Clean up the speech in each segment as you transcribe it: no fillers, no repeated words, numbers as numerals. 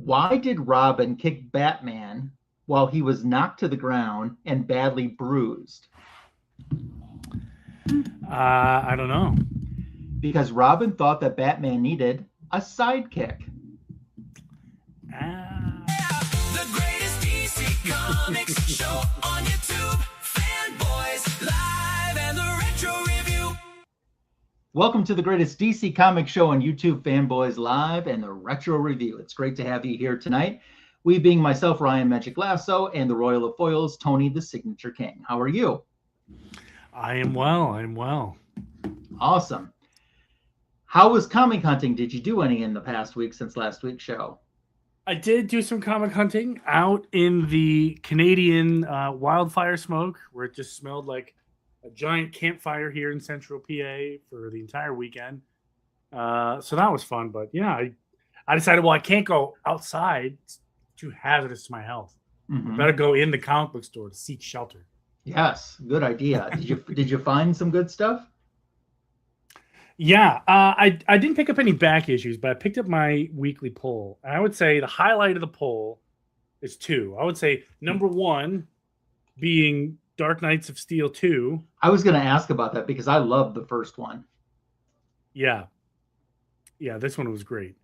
Why did Robin kick Batman while he was knocked to the ground and badly bruised? I don't know. Because Robin thought that Batman needed a sidekick. The greatest DC Comics show on YouTube. Fanboys Live and the Retro Review. Welcome to the greatest DC Comics show on YouTube, Fanboys Live and the Retro Review. It's great to have you here tonight. We being myself, Ryan Magic Lasso, and the Royal of Foils, Tony the Signature King. How are you? I am well. Awesome. How was comic hunting? Did you do any in the past week since last week's show? I did do some comic hunting out in the Canadian wildfire smoke, where it just smelled like a giant campfire here in central PA for the entire weekend. So that was fun. But yeah, I decided, well, I can't go outside. It's too hazardous to my health. I better go in the comic book store to seek shelter. Yes, good idea. Did you find some good stuff? Yeah, I didn't pick up any back issues, but I picked up my weekly poll. And I would say the highlight of the poll is two. I would say number one being Dark Knights of Steel 2. I was going to ask about that because I loved the first one. Yeah, this one was great.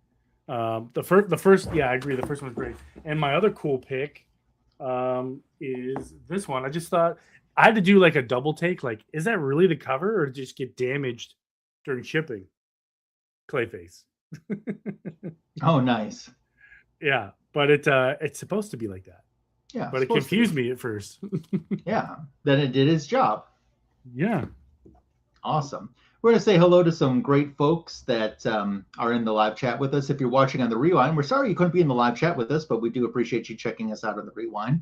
The first, yeah, I agree. The first one was great. And my other cool pick is this one. I just thought I had to do like a double take. Like, is that really the cover, or did it just get damaged during shipping? Clayface. Oh, nice. Yeah, but it's supposed to be like that. Yeah, but it confused me at first. Yeah, then it did its job. Yeah. Awesome. We're going to say hello to some great folks that are in the live chat with us. If you're watching on the Rewind, we're sorry you couldn't be in the live chat with us, but we do appreciate you checking us out on the Rewind.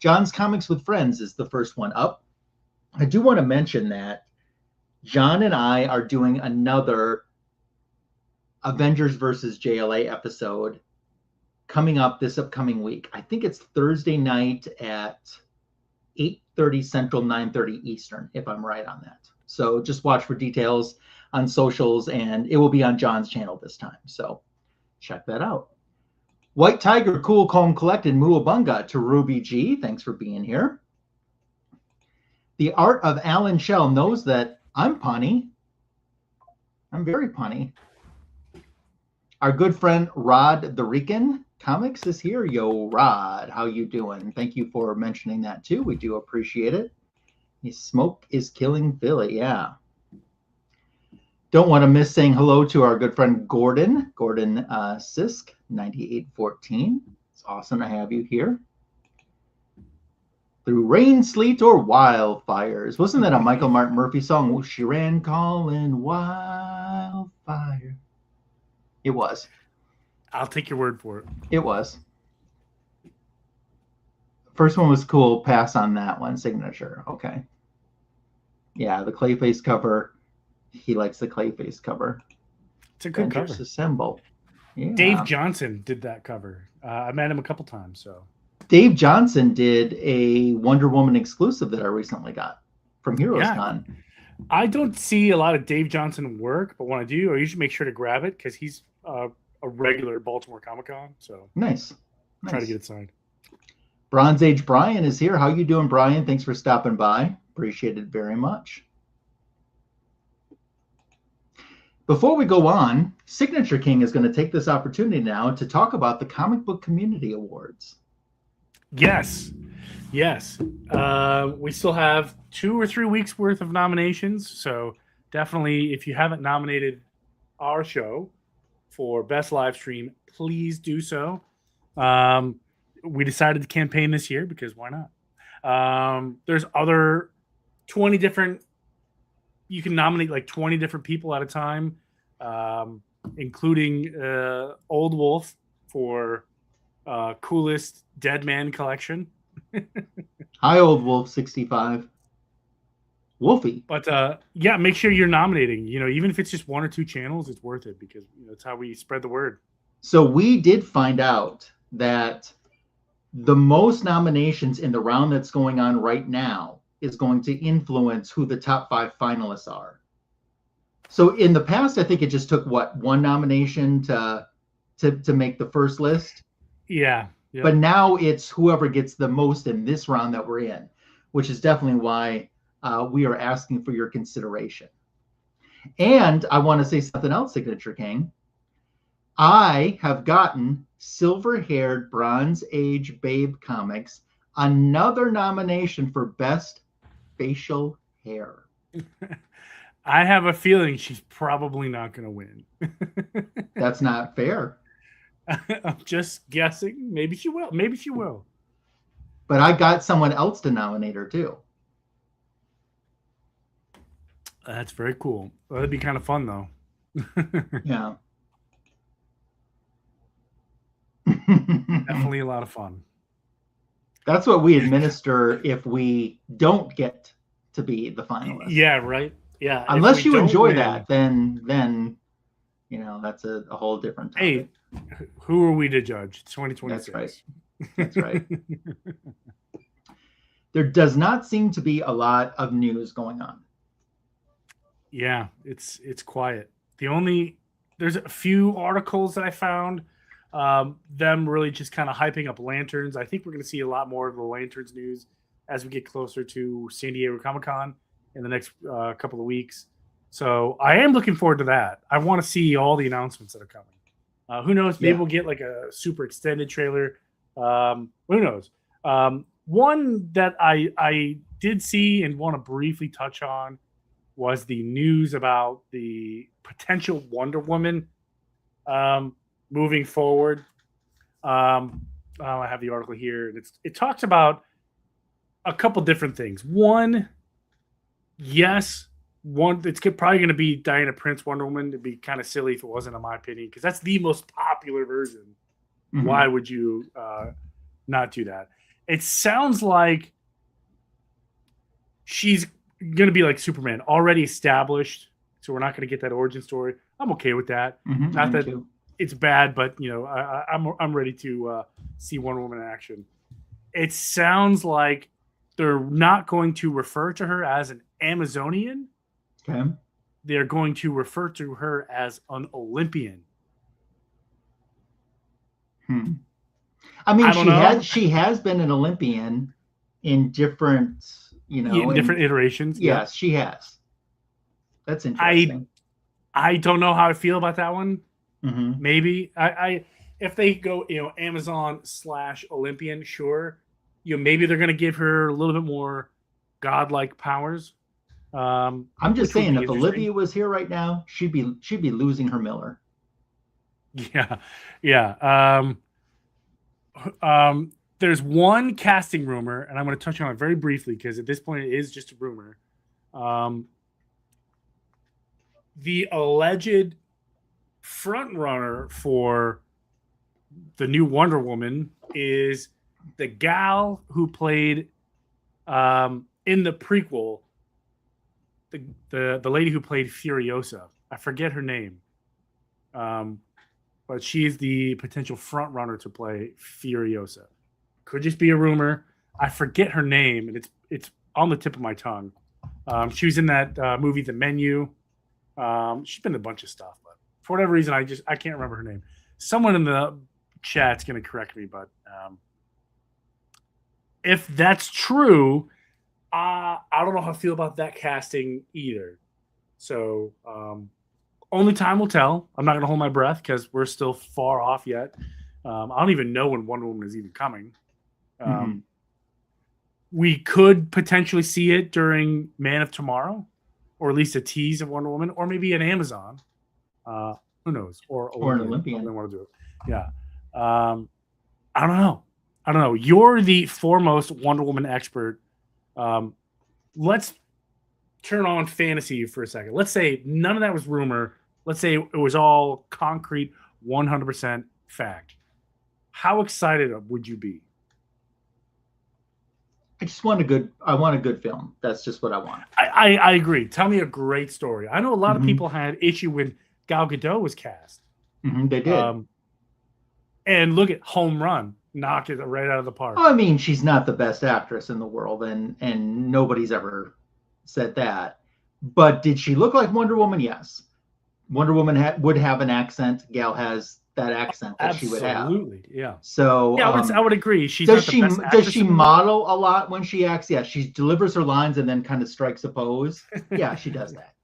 John's Comics with Friends is the first one up. I do want to mention that John and I are doing another Avengers versus JLA episode coming up this upcoming week. I think it's Thursday night at 8:30 Central, 9:30 Eastern, if I'm right on that. So just watch for details on socials, and it will be on John's channel this time. So check that out. White Tiger, Cool, Calm, Collected, Muabunga to Ruby G. Thanks for being here. The Art of Alan Shell knows that I'm punny. I'm very punny. Our good friend Rod the Rican Comics is here. Yo, Rod, how you doing? Thank you for mentioning that too. We do appreciate it. Smoke is killing Philly, yeah. Don't want to miss saying hello to our good friend Gordon Sisk, 9814. It's awesome to have you here. Through rain, sleet, or wildfires. Wasn't that a Michael Martin Murphy song? She ran calling wildfire. It was. I'll take your word for it. It was. First one was cool. Pass on that one. Signature. Okay. Yeah, the Clayface cover. He likes the Clayface cover. It's a good cover. Assemble. Yeah. Dave Johnson did that cover. I met him a couple times. So Dave Johnson did a Wonder Woman exclusive that I recently got from Heroes Con. I don't see a lot of Dave Johnson work, but when I do, I usually make sure to grab it because he's a regular Baltimore Comic Con. So nice. Try to get it signed. Bronze Age Brian is here. How you doing, Brian? Thanks for stopping by. Appreciate it very much. Before we go on, Signature King is going to take this opportunity now to talk about the Comic Book Community Awards. Yes. We still have 2 or 3 weeks worth of nominations. So definitely, if you haven't nominated our show for Best Live Stream, please do so. We decided to campaign this year because why not? There's other 20 different, you can nominate like 20 different people at a time, including Old Wolf for coolest Dead Man collection. Hi, Old Wolf 65. Wolfie. But yeah, make sure you're nominating. Even if it's just 1 or 2 channels, it's worth it because that's how we spread the word. So we did find out that the most nominations in the round that's going on right now is going to influence who the top 5 finalists are. So in the past, I think it just took one nomination to make the first list. Yeah. Yep. But now it's whoever gets the most in this round that we're in, which is definitely why we are asking for your consideration. And I want to say something else, Signature King. I have gotten Silver-Haired Bronze Age Babe Comics another nomination for Best Facial Hair. I have a feeling she's probably not going to win. That's not fair. I'm just guessing. Maybe she will. Maybe she will. But I got someone else to nominate her too. That's very cool. Well, that'd be kind of fun, though. Yeah. Definitely a lot of fun. That's what we administer if we don't get to be the finalist. Yeah, right. Yeah. Unless you enjoy that, then that's a whole different topic. Hey, who are we to judge? It's 2026. That's right. That's right. There does not seem to be a lot of news going on. Yeah, it's quiet. There's a few articles that I found, them really just kind of hyping up Lanterns. I think we're going to see a lot more of the Lanterns news as we get closer to San Diego Comic-Con in the next couple of weeks. So I am looking forward to that. I want to see all the announcements that are coming. Who knows? Maybe we'll get like a super extended trailer. Who knows? One that I did see and want to briefly touch on was the news about the potential Wonder Woman moving forward. I have the article here. It talks about a couple different things. One, yes, it's probably going to be Diana Prince Wonder Woman. It'd be kind of silly if it wasn't, in my opinion, because that's the most popular version. Mm-hmm. Why would you not do that? It sounds like she's going to be like Superman, already established, so we're not going to get that origin story. I'm okay with that. Mm-hmm, not that it's bad, but I'm ready to see Wonder Woman in action. It sounds like they're not going to refer to her as an Amazonian. Okay. They're going to refer to her as an Olympian. I mean, she has been an Olympian in different, different iterations. Yes, she has. That's interesting. I don't know how I feel about that one. Mm-hmm. Maybe if they go, Amazon / Olympian, sure. Maybe they're going to give her a little bit more godlike powers. I'm just saying, if Olivia was here right now, she'd be losing her Miller. Yeah. There's one casting rumor, and I'm going to touch on it very briefly because at this point it is just a rumor. The alleged front runner for the new Wonder Woman is the gal who played in the prequel, the lady who played Furiosa. I forget her name. But she's the potential front runner to play Furiosa. Could just be a rumor. I forget her name, and it's on the tip of my tongue. She was in that movie, The Menu. She's been in a bunch of stuff, but for whatever reason, I can't remember her name. Someone in the chat's going to correct me, but if that's true, I don't know how I feel about that casting either. So only time will tell. I'm not going to hold my breath because we're still far off yet. I don't even know when Wonder Woman is even coming. We could potentially see it during Man of Tomorrow, or at least a tease of Wonder Woman, or maybe an Amazon. Who knows? Or an Olympian. They want to do it. Yeah. I don't know. You're the foremost Wonder Woman expert. Let's turn on fantasy for a second. Let's say none of that was rumor. Let's say it was all concrete, 100% fact. How excited would you be? I want a good film. That's just what I want. I agree. Tell me a great story. I know a lot of people had issue when Gal Gadot was cast. They did. And look at Home Run. Knocked it right out of the park. I mean, she's not the best actress in the world, and nobody's ever said that. But did she look like Wonder Woman? Yes. Wonder Woman would have an accent. Gal has that accent that she would have. Absolutely, yeah. So Yeah, I would agree. She's does not the best does actress she in the world. model a lot when she acts? Yeah, she delivers her lines and then kind of strikes a pose. Yeah, she does that.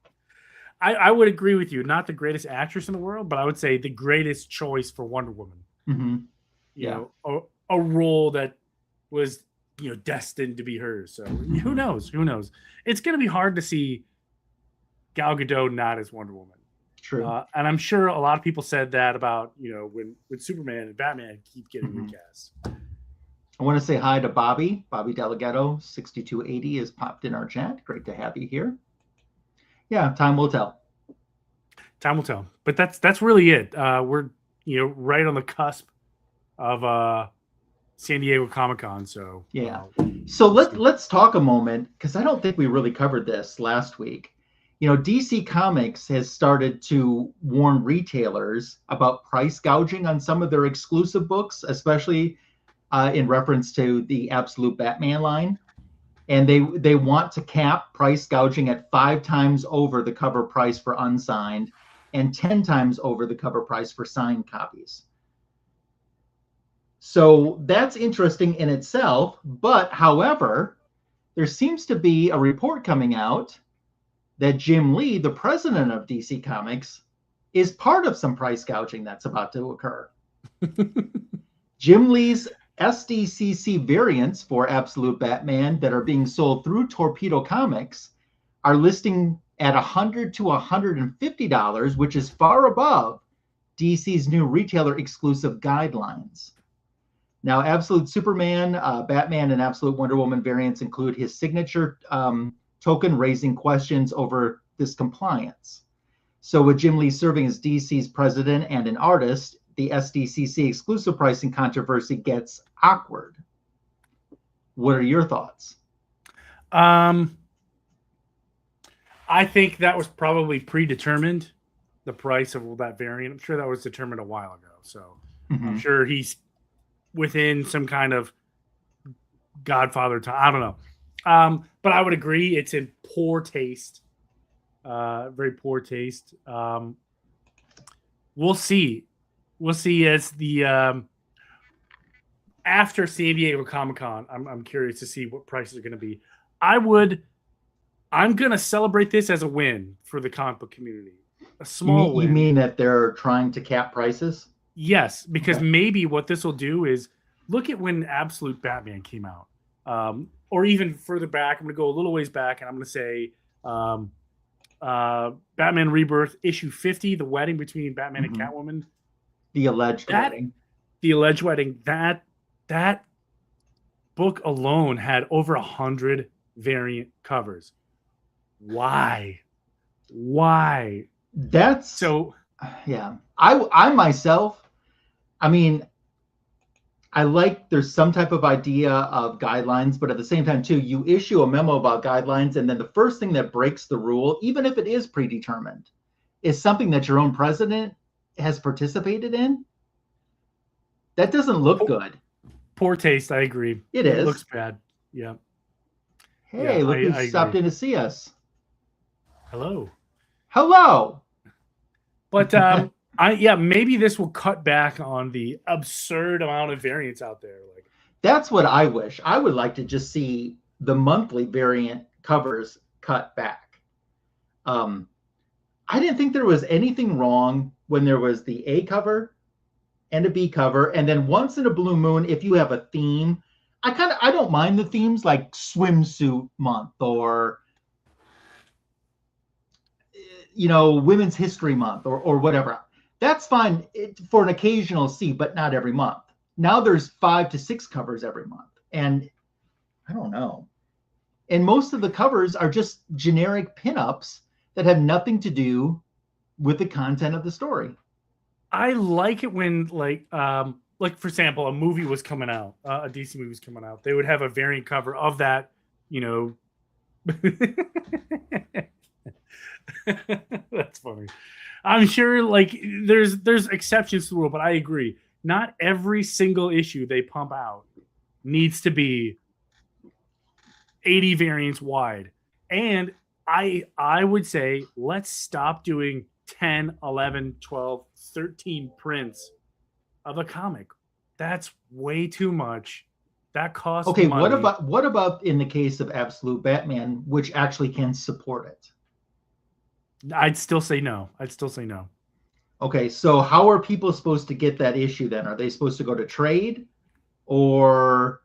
I would agree with you. Not the greatest actress in the world, but I would say the greatest choice for Wonder Woman. Mm-hmm. You know, a role that was, you know, destined to be hers. So who knows? Who knows? It's going to be hard to see Gal Gadot not as Wonder Woman. True. And I'm sure a lot of people said that about, you know, when Superman and Batman keep getting recast. I want to say hi to Bobby Delgado, 6280 has popped in our chat. Great to have you here. Yeah, time will tell. Time will tell. But that's really it. We're, you know, right on the cusp of San Diego Comic-Con. So yeah. So let's talk a moment, because I don't think we really covered this last week. You know, DC Comics has started to warn retailers about price gouging on some of their exclusive books, especially in reference to the Absolute Batman line. And they want to cap price gouging at 5 times over the cover price for unsigned and 10 times over the cover price for signed copies. So that's interesting in itself. But however, there seems to be a report coming out that Jim Lee, the president of DC Comics, is part of some price gouging that's about to occur. Jim Lee's SDCC variants for Absolute Batman that are being sold through Torpedo Comics are listing at $100 to $150, which is far above DC's new retailer exclusive guidelines. Now, Absolute Superman, Batman, and Absolute Wonder Woman variants include his signature token, raising questions over this compliance. So with Jim Lee serving as DC's president and an artist, the SDCC exclusive pricing controversy gets awkward. What are your thoughts? I think that was probably predetermined, the price of that variant. I'm sure that was determined a while ago. So I'm sure he's within some kind of Godfather time. I don't know. But I would agree it's in poor taste. Very poor taste. We'll see. We'll see as the after San Diego Comic-Con. I'm curious to see what prices are going to be. I'm going to celebrate this as a win for the comic book community. A small win. You mean that they're trying to cap prices? Yes, because maybe what this will do is look at when Absolute Batman came out. Or even further back, I'm going to go a little ways back, and I'm going to say Batman Rebirth issue 50, the wedding between Batman and Catwoman. The alleged wedding. The alleged wedding. That book alone had over 100 variant covers. Why? That's so. Yeah, I myself, I mean, I like there's some type of idea of guidelines, but at the same time too, you issue a memo about guidelines, and then the first thing that breaks the rule, even if it is predetermined, is something that your own president has participated in. That doesn't look good. Poor taste. I agree. It is. It looks bad. Yeah. Hey, yeah, look who I stopped agree. in to see us. Hello. But maybe this will cut back on the absurd amount of variants out there. Like, that's what I wish. I would like to just see the monthly variant covers cut back. I didn't think there was anything wrong when there was the A cover and a B cover, and then once in a blue moon, if you have a theme, I don't mind the themes like swimsuit month or Women's History Month or whatever. That's fine for an occasional see, but not every month. Now there's 5 to 6 covers every month. And I don't know. And most of the covers are just generic pinups that have nothing to do with the content of the story. I like it when like for example, a movie was coming out, a DC movie was coming out. They would have a variant cover of that, That's funny. I'm sure like there's exceptions to the rule, but I agree. Not every single issue they pump out needs to be 80 variants wide. And I would say let's stop doing 10, 11, 12, 13 prints of a comic. That's way too much. That costs Okay, money. what about in the case of Absolute Batman, which actually can support it? I'd still say no. Okay, so how are people supposed to get that issue then? Are they supposed to go to trade or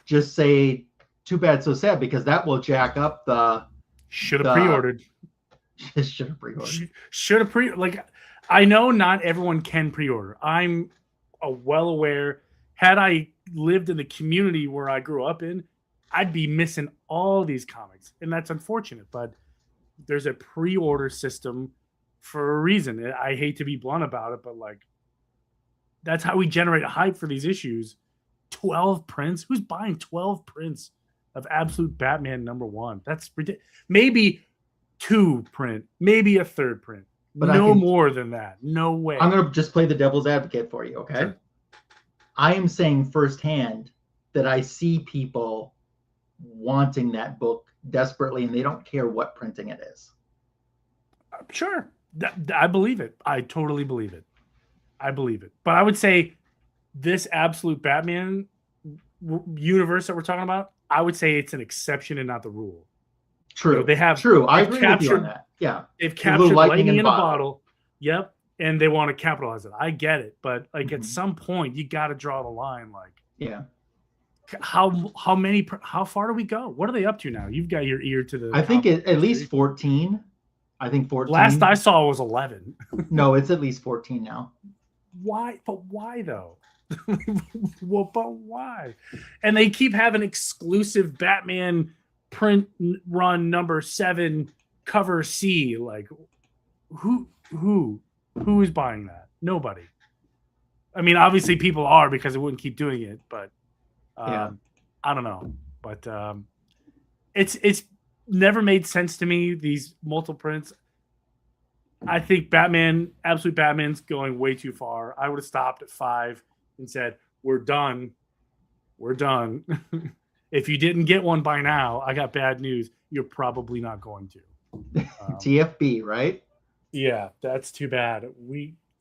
just say too bad, so sad? Because that will jack up the should have pre-ordered. Should have pre-ordered. Should have like I know not everyone can pre-order. I'm well aware. Had I lived in the community where I grew up in, I'd be missing all these comics. And that's unfortunate, but there's a pre-order system for a reason. I hate to be blunt about it, but like that's how we generate hype for these issues. 12 prints? Who's buying 12 prints of Absolute Batman #1? That's ridiculous. Maybe 2 print, maybe a 3rd print. But no more than that. No way. I'm going to just play the devil's advocate for you, okay? Sure. I am saying firsthand that I see people wanting that book desperately, and they don't care what printing it is. Sure. I believe it. I totally believe it. But I would say this Absolute Batman universe that we're talking about, I would say it's an exception and not the rule. True. They have true. I agree with you on that. Yeah. They've captured lightning in a bottle. Yep. And they want to capitalize it. I get it. But like at some point you got to draw the line. Like, yeah. How far do we go? What are they up to now? You've got your ear to the. I think at least 14. I think 14. Last I saw was 11. No, it's at least 14 now. Why? But why though? Well, but why? And they keep having exclusive Batman print run #7 cover C. Like, who is buying that? Nobody. I mean, obviously people are because they wouldn't keep doing it, but I don't know. But it's never made sense to me, these multiple prints. I think Absolute Batman's going way too far. I would have stopped at 5 and said, we're done. If you didn't get one by now, I got bad news. You're probably not going to. TFB, right? Yeah, that's too bad.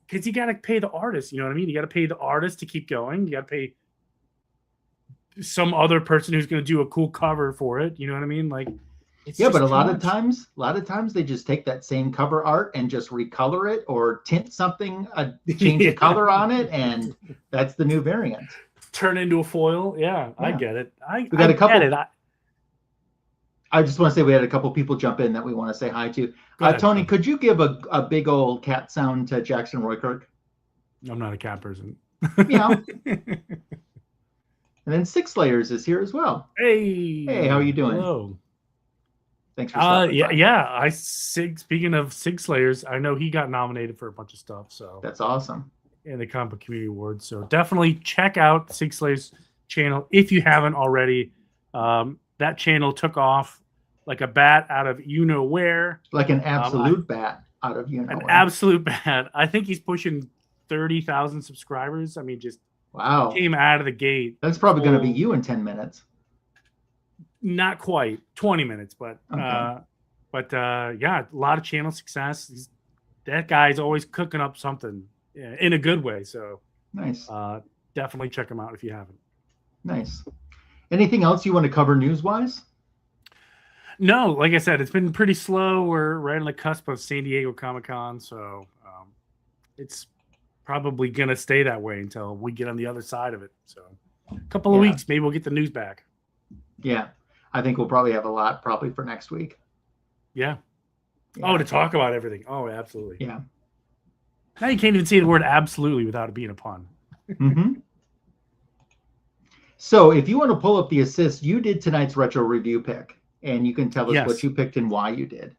Because you got to pay the artist. You know what I mean? You got to pay the artist to keep going. You got to pay some other person who's going to do a cool cover for it. You know what I mean? Like, but a lot of times they just take that same cover art and just recolor it or tint something, change the color on it, and that's the new variant. Turn into a foil. Yeah. I get it. We got a couple. I just want to say we had a couple people jump in that we want to say hi to. Tony, could you give a big old cat sound to Jackson Roykirk? I'm not a cat person. Yeah. And then Six Layers is here as well. Hey, how are you doing? Hello. Thanks for stopping by. Yeah. Speaking of Six Layers, I know he got nominated for a bunch of stuff. So that's awesome. In the Comic Community Awards. So definitely check out Six Layers channel if you haven't already. That channel took off like a bat out of you know where. Like an absolute bat out of you know where. Absolute bat. I think he's pushing 30,000 subscribers. I mean, just wow. Came out of the gate. That's probably going to be you in 10 minutes. Not quite 20 minutes, but yeah, a lot of channel success. That guy's always cooking up something in a good way. So nice. Definitely check him out if you haven't. Nice. Anything else you want to cover news-wise? No, like I said, it's been pretty slow. We're right on the cusp of San Diego Comic-Con, so it's probably going to stay that way until we get on the other side of it. So a couple of weeks, maybe we'll get the news back. Yeah. I think we'll probably have a lot probably for next week. Yeah. Oh, to talk about everything. Oh, absolutely. Yeah. Now you can't even say the word absolutely without it being a pun. Mm-hmm. So if you want to pull up the assist, you did tonight's retro review pick, and you can tell us what you picked and why you did.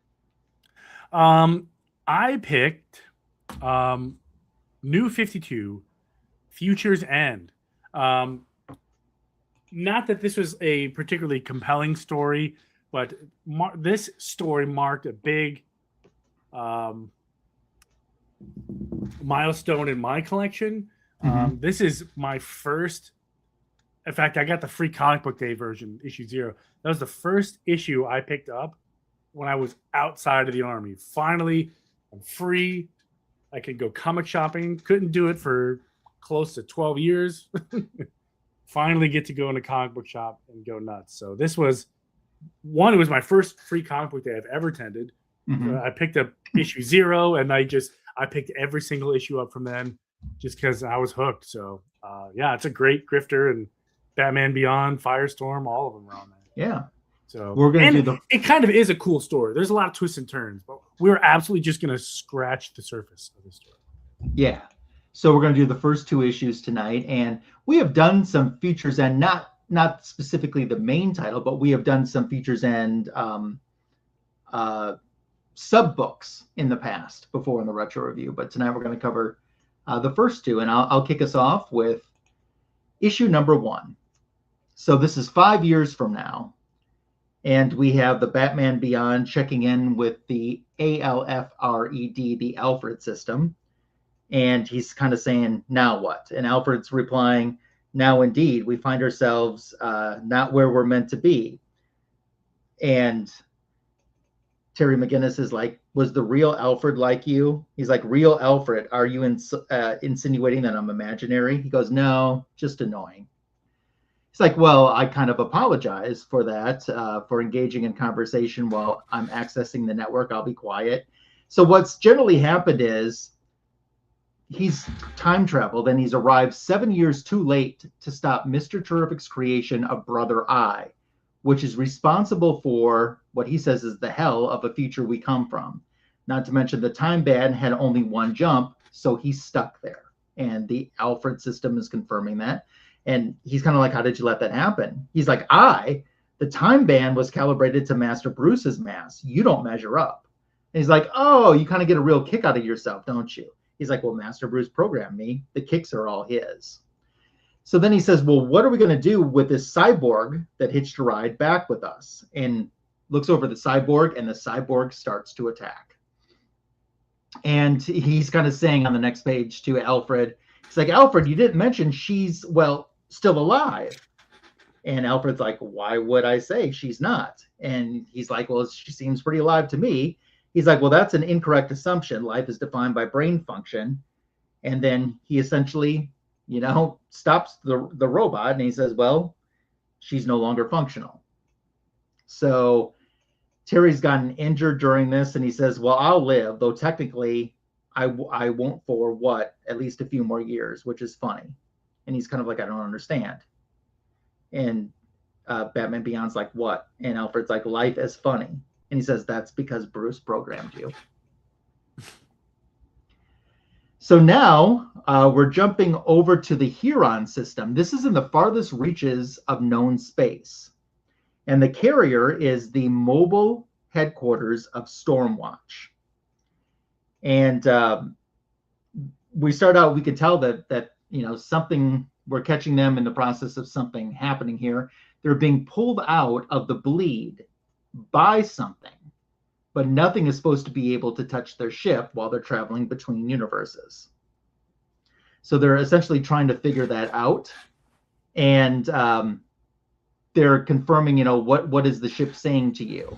I picked New 52, Future's End. Not that this was a particularly compelling story, but this story marked a big milestone in my collection. This is my first. In fact, I got the free comic book day version, issue 0. That was the first issue I picked up when I was outside of the Army. Finally, I'm free. I could go comic shopping. Couldn't do it for close to 12 years. Finally get to go in a comic book shop and go nuts. So this was it was my first free comic book day I've ever attended. Mhm. I picked up issue 0 and I picked every single issue up from then just because I was hooked. So yeah, it's a great Grifter and Batman Beyond, Firestorm, all of them are on there. Yeah. So We're going to do it kind of is a cool story. There's a lot of twists and turns, but we're absolutely just going to scratch the surface of the story. Yeah. So we're going to do the first 2 issues tonight, and we have done some features, and not specifically the main title, but we have done some features and sub books in the past before in the retro review. But tonight we're going to cover the first 2, and I'll kick us off with issue number 1. So this is 5 years from now, and we have the Batman Beyond checking in with the A.L.F.R.E.D, the Alfred system. And he's kind of saying, now what? And Alfred's replying, now indeed, we find ourselves not where we're meant to be. And Terry McGinnis is like, was the real Alfred like you? He's like, real Alfred, are you insinuating that I'm imaginary? He goes, no, just annoying. It's like, well, I kind of apologize for that, for engaging in conversation while I'm accessing the network. I'll be quiet. So what's generally happened is he's time traveled and he's arrived 7 years too late to stop Mr. Terrific's creation of Brother Eye, which is responsible for what he says is the hell of a future we come from. Not to mention the time band had only one jump, so he's stuck there. And the Alfred system is confirming that. And he's kind of like, how did you let that happen? He's like, the time band was calibrated to Master Bruce's mass. You don't measure up. And he's like, oh, you kind of get a real kick out of yourself, don't you? He's like, well, Master Bruce programmed me. The kicks are all his. So then he says, well, what are we going to do with this cyborg that hitched a ride back with us? And looks over the cyborg, and the cyborg starts to attack. And he's kind of saying on the next page to Alfred, he's like, Alfred, you didn't mention she's, well, still alive. And Alfred's like, why would I say she's not? And he's like, well, she seems pretty alive to me. He's like, well, that's an incorrect assumption. Life is defined by brain function. And then he essentially, stops the robot, and he says, well, she's no longer functional. So Terry's gotten injured during this, and he says, well, I'll live, though technically I won't for what? At least a few more years, which is funny. And he's kind of like, I don't understand. And Batman Beyond's like, what? And Alfred's like, life is funny. And he says, that's because Bruce programmed you. So now we're jumping over to the Huron system. This is in the farthest reaches of known space. And the carrier is the mobile headquarters of Stormwatch. And we start out, we could tell that something, we're catching them in the process of something happening here. They're being pulled out of the bleed by something, but nothing is supposed to be able to touch their ship while they're traveling between universes. So they're essentially trying to figure that out. And they're confirming, what is the ship saying to you?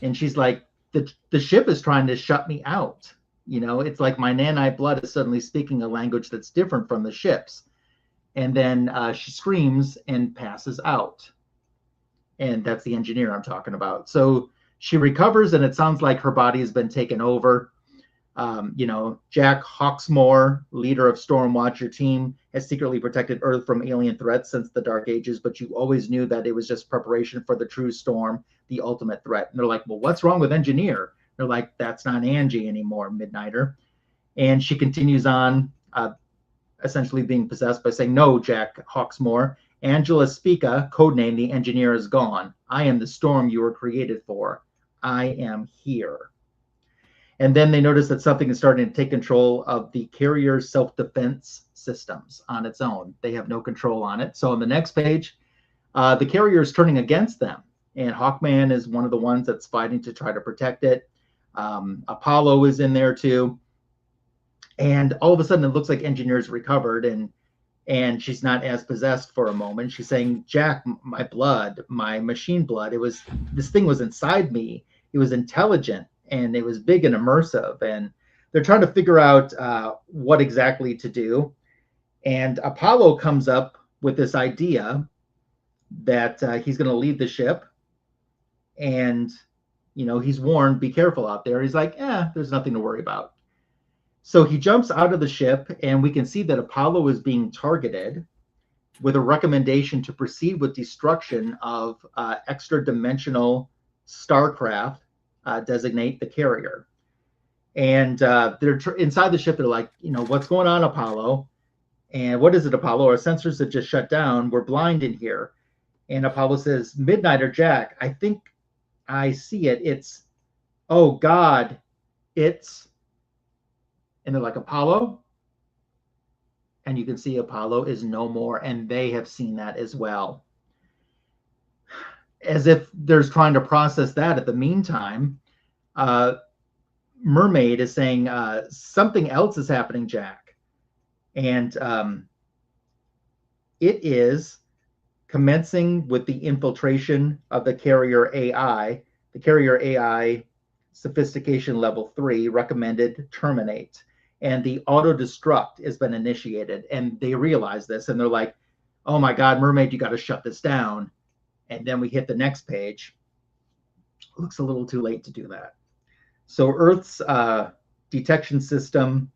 And she's like, the ship is trying to shut me out. It's like my nanite blood is suddenly speaking a language that's different from the ship's. And then she screams and passes out. And that's the engineer I'm talking about. So she recovers, and it sounds like her body has been taken over. Jack Hawksmoor, leader of Stormwatch, your team has secretly protected Earth from alien threats since the Dark Ages, but you always knew that it was just preparation for the true storm, the ultimate threat. And they're like, well, what's wrong with engineer? They're like, that's not Angie anymore, Midnighter. And she continues on, essentially being possessed by saying, no, Jack Hawksmoor, Angela Spica, codename the engineer, is gone. I am the storm you were created for. I am here. And then they notice that something is starting to take control of the carrier's self-defense systems on its own. They have no control on it. So on the next page, the carrier is turning against them. And Hawkman is one of the ones that's fighting to try to protect it. Apollo is in there too. And all of a sudden, it looks like Engineer's recovered, and she's not as possessed for a moment. She's saying, Jack, my blood, my machine blood, this thing was inside me. It was intelligent, and it was big and immersive. And they're trying to figure out what exactly to do. And Apollo comes up with this idea that he's going to leave the ship, and he's warned, be careful out there. He's like, there's nothing to worry about. So he jumps out of the ship, and we can see that Apollo is being targeted with a recommendation to proceed with destruction of extra-dimensional starcraft, designate the carrier. And they're inside the ship. They're like, what's going on, Apollo? And what is it, Apollo? Our sensors have just shut down. We're blind in here. And Apollo says, Midnight or Jack, I think I see it. It's, oh God, it's, and they're like, Apollo? And you can see Apollo is no more, and they have seen that as well. As if they're trying to process that. At the meantime, Mermaid is saying, something else is happening, Jack. And it is commencing with the infiltration of the carrier AI. The carrier AI sophistication level 3 recommended terminate. And the auto destruct has been initiated. And they realize this, and they're like, oh my God, Mermaid, you got to shut this down. And then we hit the next page. Looks a little too late to do that. So Earth's detection system,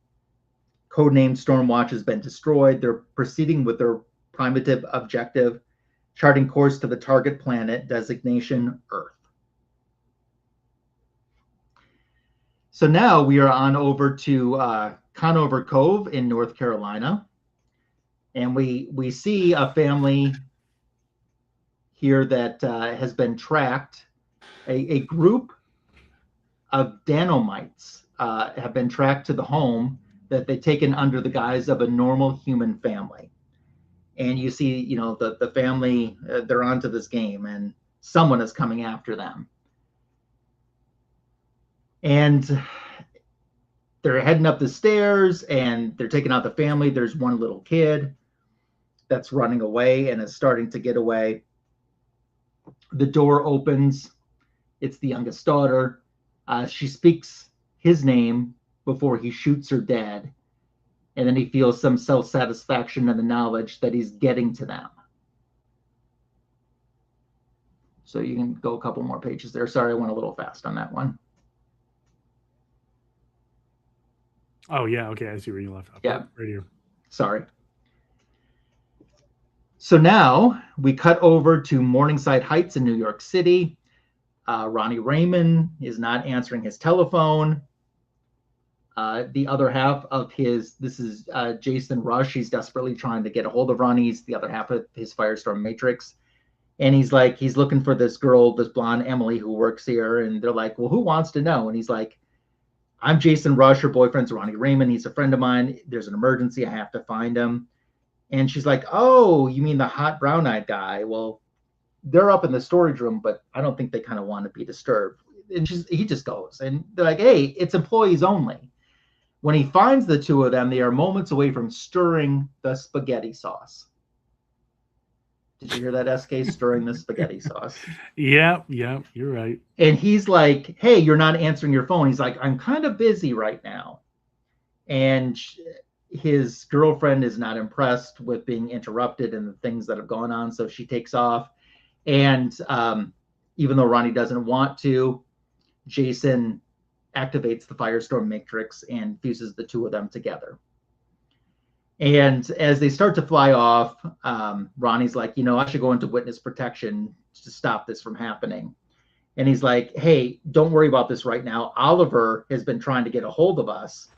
codenamed Stormwatch, has been destroyed. They're proceeding with their primitive objective, charting course to the target planet, designation Earth. So now we are on over to Conover Cove in North Carolina. And we see a family here that has been tracked. A group of Danomites have been tracked to the home that they've taken under the guise of a normal human family. And you see, the family, they're onto this game, and someone is coming after them. And they're heading up the stairs, and they're taking out the family. There's one little kid that's running away and is starting to get away. The door opens. It's the youngest daughter. She speaks his name before he shoots her dead. And then he feels some self-satisfaction in the knowledge that he's getting to them. So you can go a couple more pages there. Sorry, I went a little fast on that one. Oh, yeah. Okay. I see where you left off. Yeah. Right here. Sorry. So now we cut over to Morningside Heights in New York City. Ronnie Raymond is not answering his telephone. The other half of this is Jason Rush. He's desperately trying to get a hold of Ronnie. He's the other half of his Firestorm Matrix. And he's looking for this girl, this blonde Emily who works here. And they're like, well, who wants to know? And he's like, I'm Jason Rush. Her boyfriend's Ronnie Raymond. He's a friend of mine. There's an emergency. I have to find him. And she's like, oh, you mean the hot brown-eyed guy? Well, they're up in the storage room, but I don't think they kind of want to be disturbed. And he just goes. And they're like, hey, it's employees only. When he finds the two of them, they are moments away from stirring the spaghetti sauce. Did you hear that, SK? Stirring the spaghetti sauce. Yeah, you're right. And he's like, hey, you're not answering your phone. He's like, I'm kind of busy right now. And his girlfriend is not impressed with being interrupted and the things that have gone on. So she takes off. And even though Ronnie doesn't want to, Jason activates the Firestorm Matrix and fuses the two of them together. And as they start to fly off, Ronnie's like, I should go into witness protection to stop this from happening. And he's like, hey, don't worry about this right now. Oliver has been trying to get a hold of us.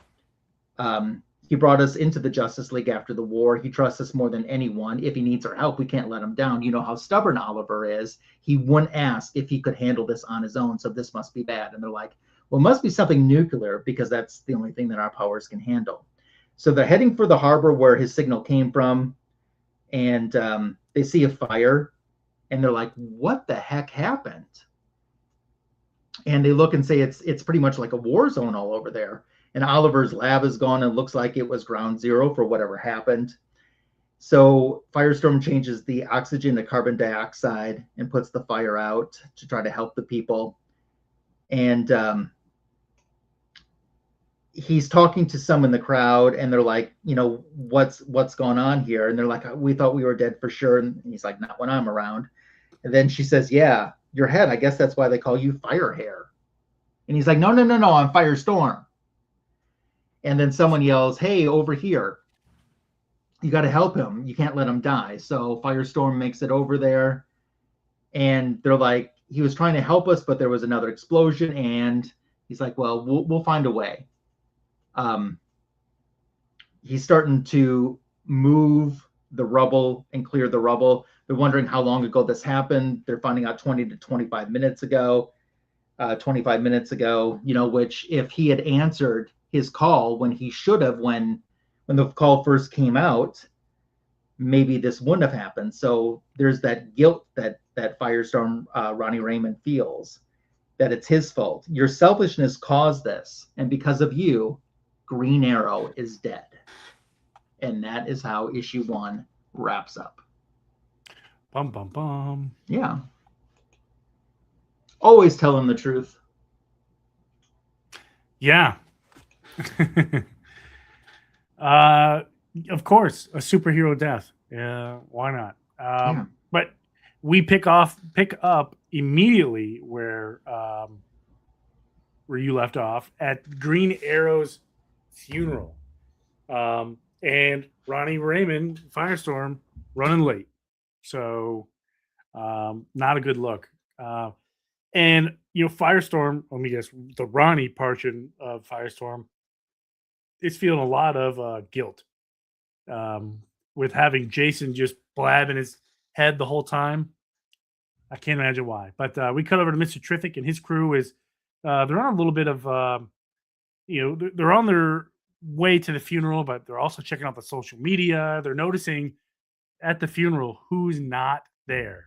He brought us into the Justice League after the war. He trusts us more than anyone. If he needs our help, we can't let him down. You know how stubborn Oliver is. He wouldn't ask if he could handle this on his own, so this must be bad. And they're like, well, it must be something nuclear because that's the only thing that our powers can handle. So they're heading for the harbor where his signal came from, and they see a fire, and they're like, what the heck happened? And they look and say it's pretty much like a war zone all over there. And Oliver's lab is gone and looks like it was ground zero for whatever happened. So Firestorm changes the oxygen to carbon dioxide and puts the fire out to try to help the people. And he's talking to some in the crowd, and they're like, what's going on here? And they're like, we thought we were dead for sure. And he's like, not when I'm around. And then she says, yeah, your head. I guess that's why they call you Fire Hair. And he's like, no, I'm Firestorm. And then someone yells, hey, over here. You got to help him. You can't let him die. So Firestorm makes it over there. And they're like, he was trying to help us, but there was another explosion. And he's like, well, we'll find a way. He's starting to move the rubble and clear the rubble. They're wondering how long ago this happened. They're finding out 20 to 25 minutes ago. 25 minutes ago, which if he had answered his call when he should have, when the call first came out, maybe this wouldn't have happened. So there's that guilt that Firestorm, Ronnie Raymond, feels, that it's his fault. Your selfishness caused this, and because of you, Green Arrow is dead. And that is how issue 1 wraps up. Bum, bum, bum. Yeah. Always telling the truth. Yeah. Of course, a superhero death. Yeah, why not? But we pick up immediately where you left off at Green Arrow's funeral. And Ronnie Raymond, Firestorm, running late. So not a good look. And, Firestorm, let me guess, the Ronnie portion of Firestorm is feeling a lot of guilt with having Jason just blabbing his head the whole time. I can't imagine why. But we cut over to Mr. Terrific, and his crew is, they're on a little bit of, they're on their way to the funeral, but they're also checking out the social media. They're noticing at the funeral who's not there.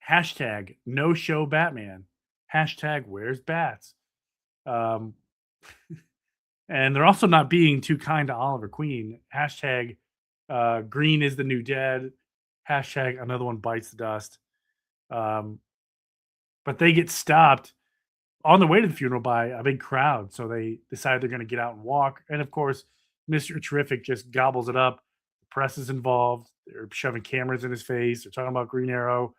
Hashtag no show Batman. Hashtag where's Bats. And they're also not being too kind to Oliver Queen. Hashtag green is the new dead. Hashtag another one bites the dust. But they get stopped on the way to the funeral by a big crowd. So they decide they're going to get out and walk. And of course, Mr. Terrific just gobbles it up. The press is involved. They're shoving cameras in his face. They're talking about Green Arrow.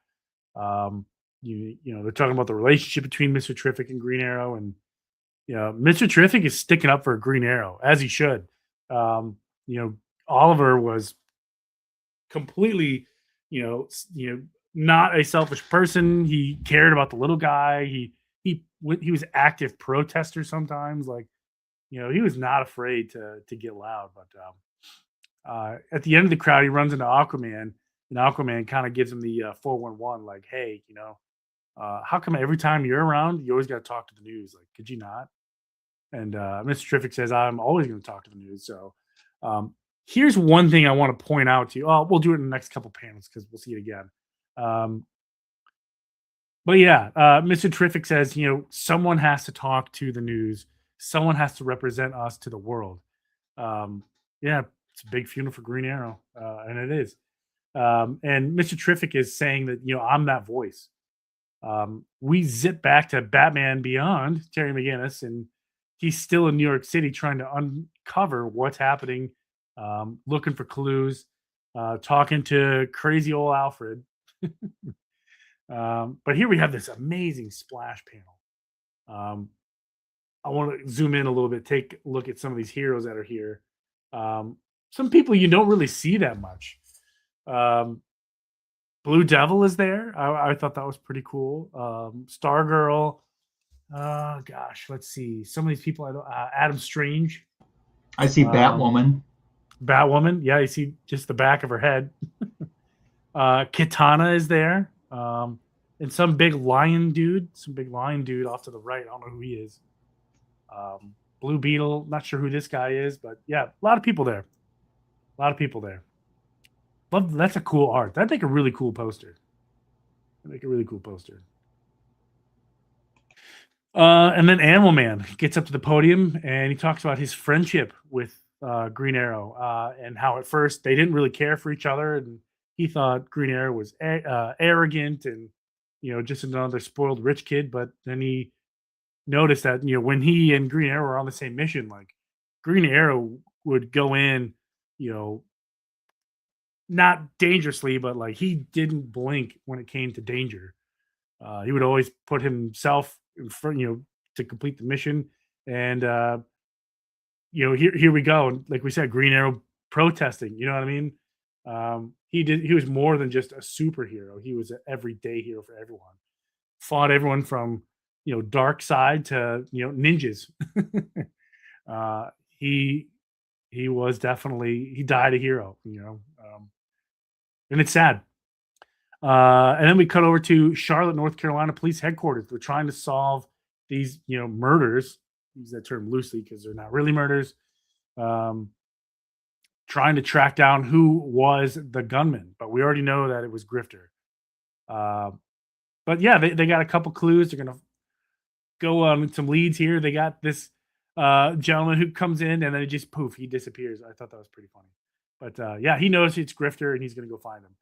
They're talking about the relationship between Mr. Terrific and Green Arrow. And, Mr. Terrific is sticking up for Green Arrow, as he should. Oliver was completely, not a selfish person. He cared about the little guy. He was active protester sometimes. He was not afraid to get loud. But at the end of the crowd, he runs into Aquaman, and Aquaman kind of gives him the 411, like, hey, how come every time you're around, you always got to talk to the news? Like, could you not? And Mr. Terrific says, I'm always going to talk to the news. So here's one thing I want to point out to you. Oh, we'll do it in the next couple panels because we'll see it again. But yeah, Mr. Terrific says, someone has to talk to the news. Someone has to represent us to the world. Yeah, it's a big funeral for Green Arrow, and it is. And Mr. Terrific is saying that, I'm that voice. We zip back to Batman Beyond, Terry McGinnis, and he's still in New York City trying to uncover what's happening, looking for clues, talking to crazy old Alfred. But here we have this amazing splash panel. I want to zoom in a little bit, take a look at some of these heroes that are here. Some people you don't really see that much. Blue Devil is there. I thought that was pretty cool. Stargirl. Gosh, let's see. Some of these people I don't. Adam Strange. I see Batwoman. Batwoman. Yeah, you see just the back of her head. Kitana is there. And some big lion dude off to the right. I don't know who he is. Blue Beetle. Not sure who this guy is, but yeah, a lot of people there. Love, that's a cool art. That'd make a really cool poster. And then Animal Man gets up to the podium and he talks about his friendship with Green Arrow and how at first they didn't really care for each other, and he thought Green Arrow was arrogant and just another spoiled rich kid. But then he noticed that, you know, when he and Green Arrow were on the same mission, like Green Arrow would go in, you know, not dangerously, but like he didn't blink when it came to danger. He would always put himself in front, you know, to complete the mission. And you know, here we go. And like we said, Green Arrow protesting. You know what I mean? He was more than just a superhero. He was an everyday hero for everyone. Fought everyone from, you know, dark side to, you know, ninjas. uh, he was definitely, he died a hero. You know, and it's sad. And then we cut over to Charlotte, North Carolina Police Headquarters. They're trying to solve these, you know, murders. Use that term loosely because they're not really murders. Trying to track down who was the gunman, but we already know that it was Grifter. But yeah, they got a couple clues. They're gonna go on some leads here. They got this gentleman who comes in and then it just poof, he disappears. I thought that was pretty funny. But yeah, he knows it's Grifter and he's gonna go find him.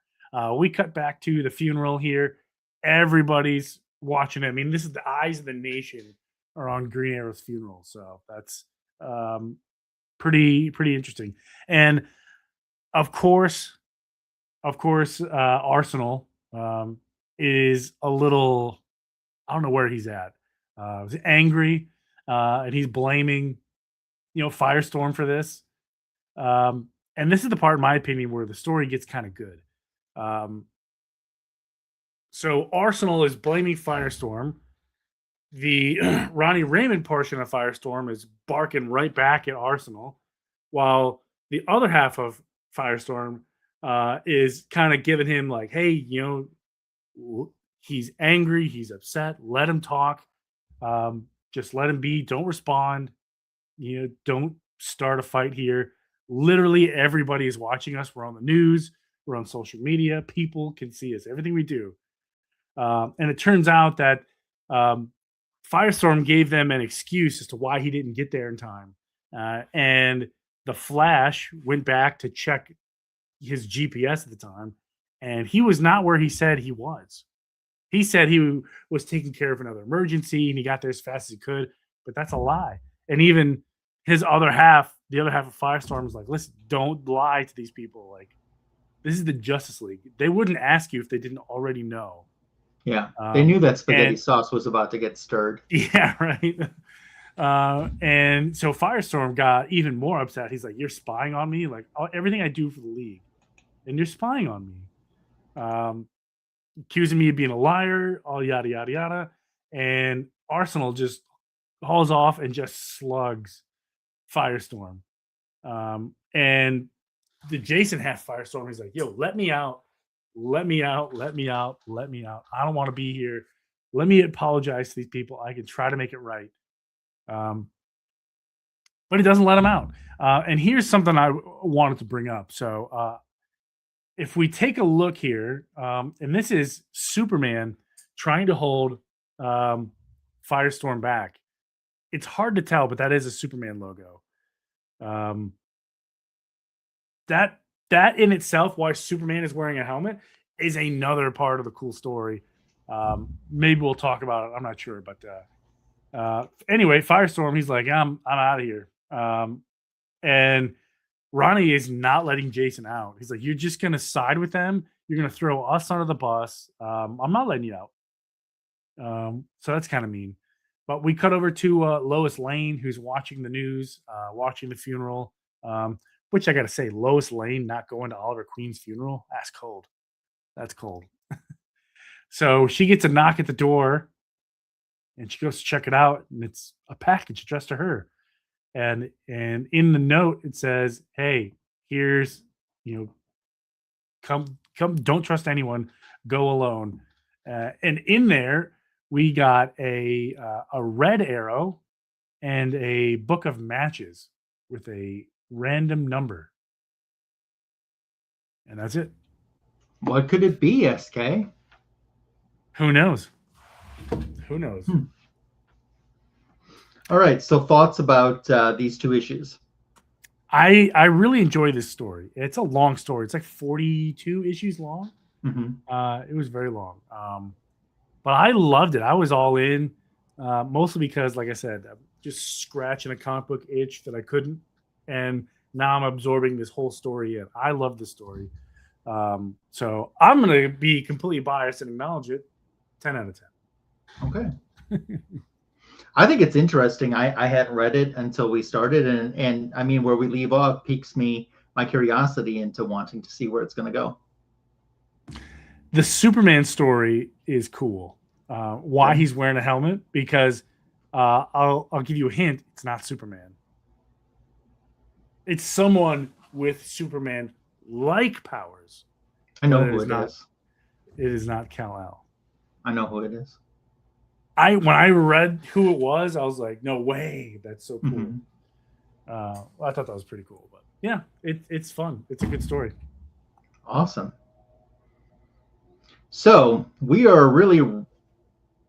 We cut back to the funeral here. Everybody's watching it. I mean, this is the eyes of the nation are on Green Arrow's funeral, so that's pretty interesting. And of course, Arsenal is a little, I don't know where he's at. He's angry, and he's blaming, you know, Firestorm for this. And this is the part, in my opinion, where the story gets kind of good. So Arsenal is blaming Firestorm. The Ronnie Raymond portion of Firestorm is barking right back at Arsenal, while the other half of Firestorm is kind of giving him like, hey, you know, he's angry, he's upset, let him talk. Just let him be, don't respond, you know, don't start a fight here. Literally everybody is watching us. We're on the news, we're on social media, people can see us, everything we do. And it turns out that Firestorm gave them an excuse as to why he didn't get there in time. And the Flash went back to check his GPS at the time, and he was not where he said he was. He said he was taking care of another emergency and he got there as fast as he could, but that's a lie. And even his other half, the other half of Firestorm was like, listen, don't lie to these people. Like, this is the Justice League. They wouldn't ask you if they didn't already know. Yeah, they knew that spaghetti sauce was about to get stirred. Yeah, right. And so Firestorm got even more upset. He's like, you're spying on me? Like, everything I do for the League, and you're spying on me. Accusing me of being a liar, all yada, yada, yada. And Arsenal just hauls off and just slugs Firestorm. And the Jason half Firestorm, he's like, yo, let me out. Let me out. Let me out. Let me out. I don't want to be here. Let me apologize to these people. I can try to make it right. But he doesn't let him out. And here's something I wanted to bring up. So if we take a look here, and this is Superman trying to hold Firestorm back. It's hard to tell, but that is a Superman logo. That in itself, why Superman is wearing a helmet, is another part of the cool story. Maybe we'll talk about it. I'm not sure, but anyway, Firestorm, he's like, I'm out of here. And Ronnie is not letting Jason out. He's like, you're just gonna side with them. You're gonna throw us under the bus. I'm not letting you out. So that's kind of mean. But we cut over to Lois Lane, who's watching the news, watching the funeral. Which I got to say, Lois Lane not going to Oliver Queen's funeral, that's cold. That's cold. So she gets a knock at the door and she goes to check it out, and it's a package addressed to her. And in the note, it says, hey, here's, you know, come, don't trust anyone, go alone. And in there, we got a red arrow and a book of matches with a random number, and that's it. What could it be, SK? Who knows? All right, so thoughts about these two issues? I really enjoy this story. It's a long story. It's like 42 issues long. Mm-hmm. It was very long, but I loved it. I was all in. mostly because, like I said, I'm just scratching a comic book itch that I couldn't, and now I'm absorbing this whole story in. I love the story. So I'm going to be completely biased and acknowledge it. 10 out of 10. Okay. I think it's interesting. I hadn't read it until we started, and I mean, where we leave off piques my curiosity into wanting to see where it's going to go. The Superman story is cool. Why he's wearing a helmet? Because I'll give you a hint. It's not Superman. It's someone with Superman-like powers. I know who it is. It is not Kal-El. I know who it is. When I read who it was, I was like, no way. That's so cool. Mm-hmm. Well, I thought that was pretty cool. But yeah, it's fun. It's a good story. Awesome. So we are really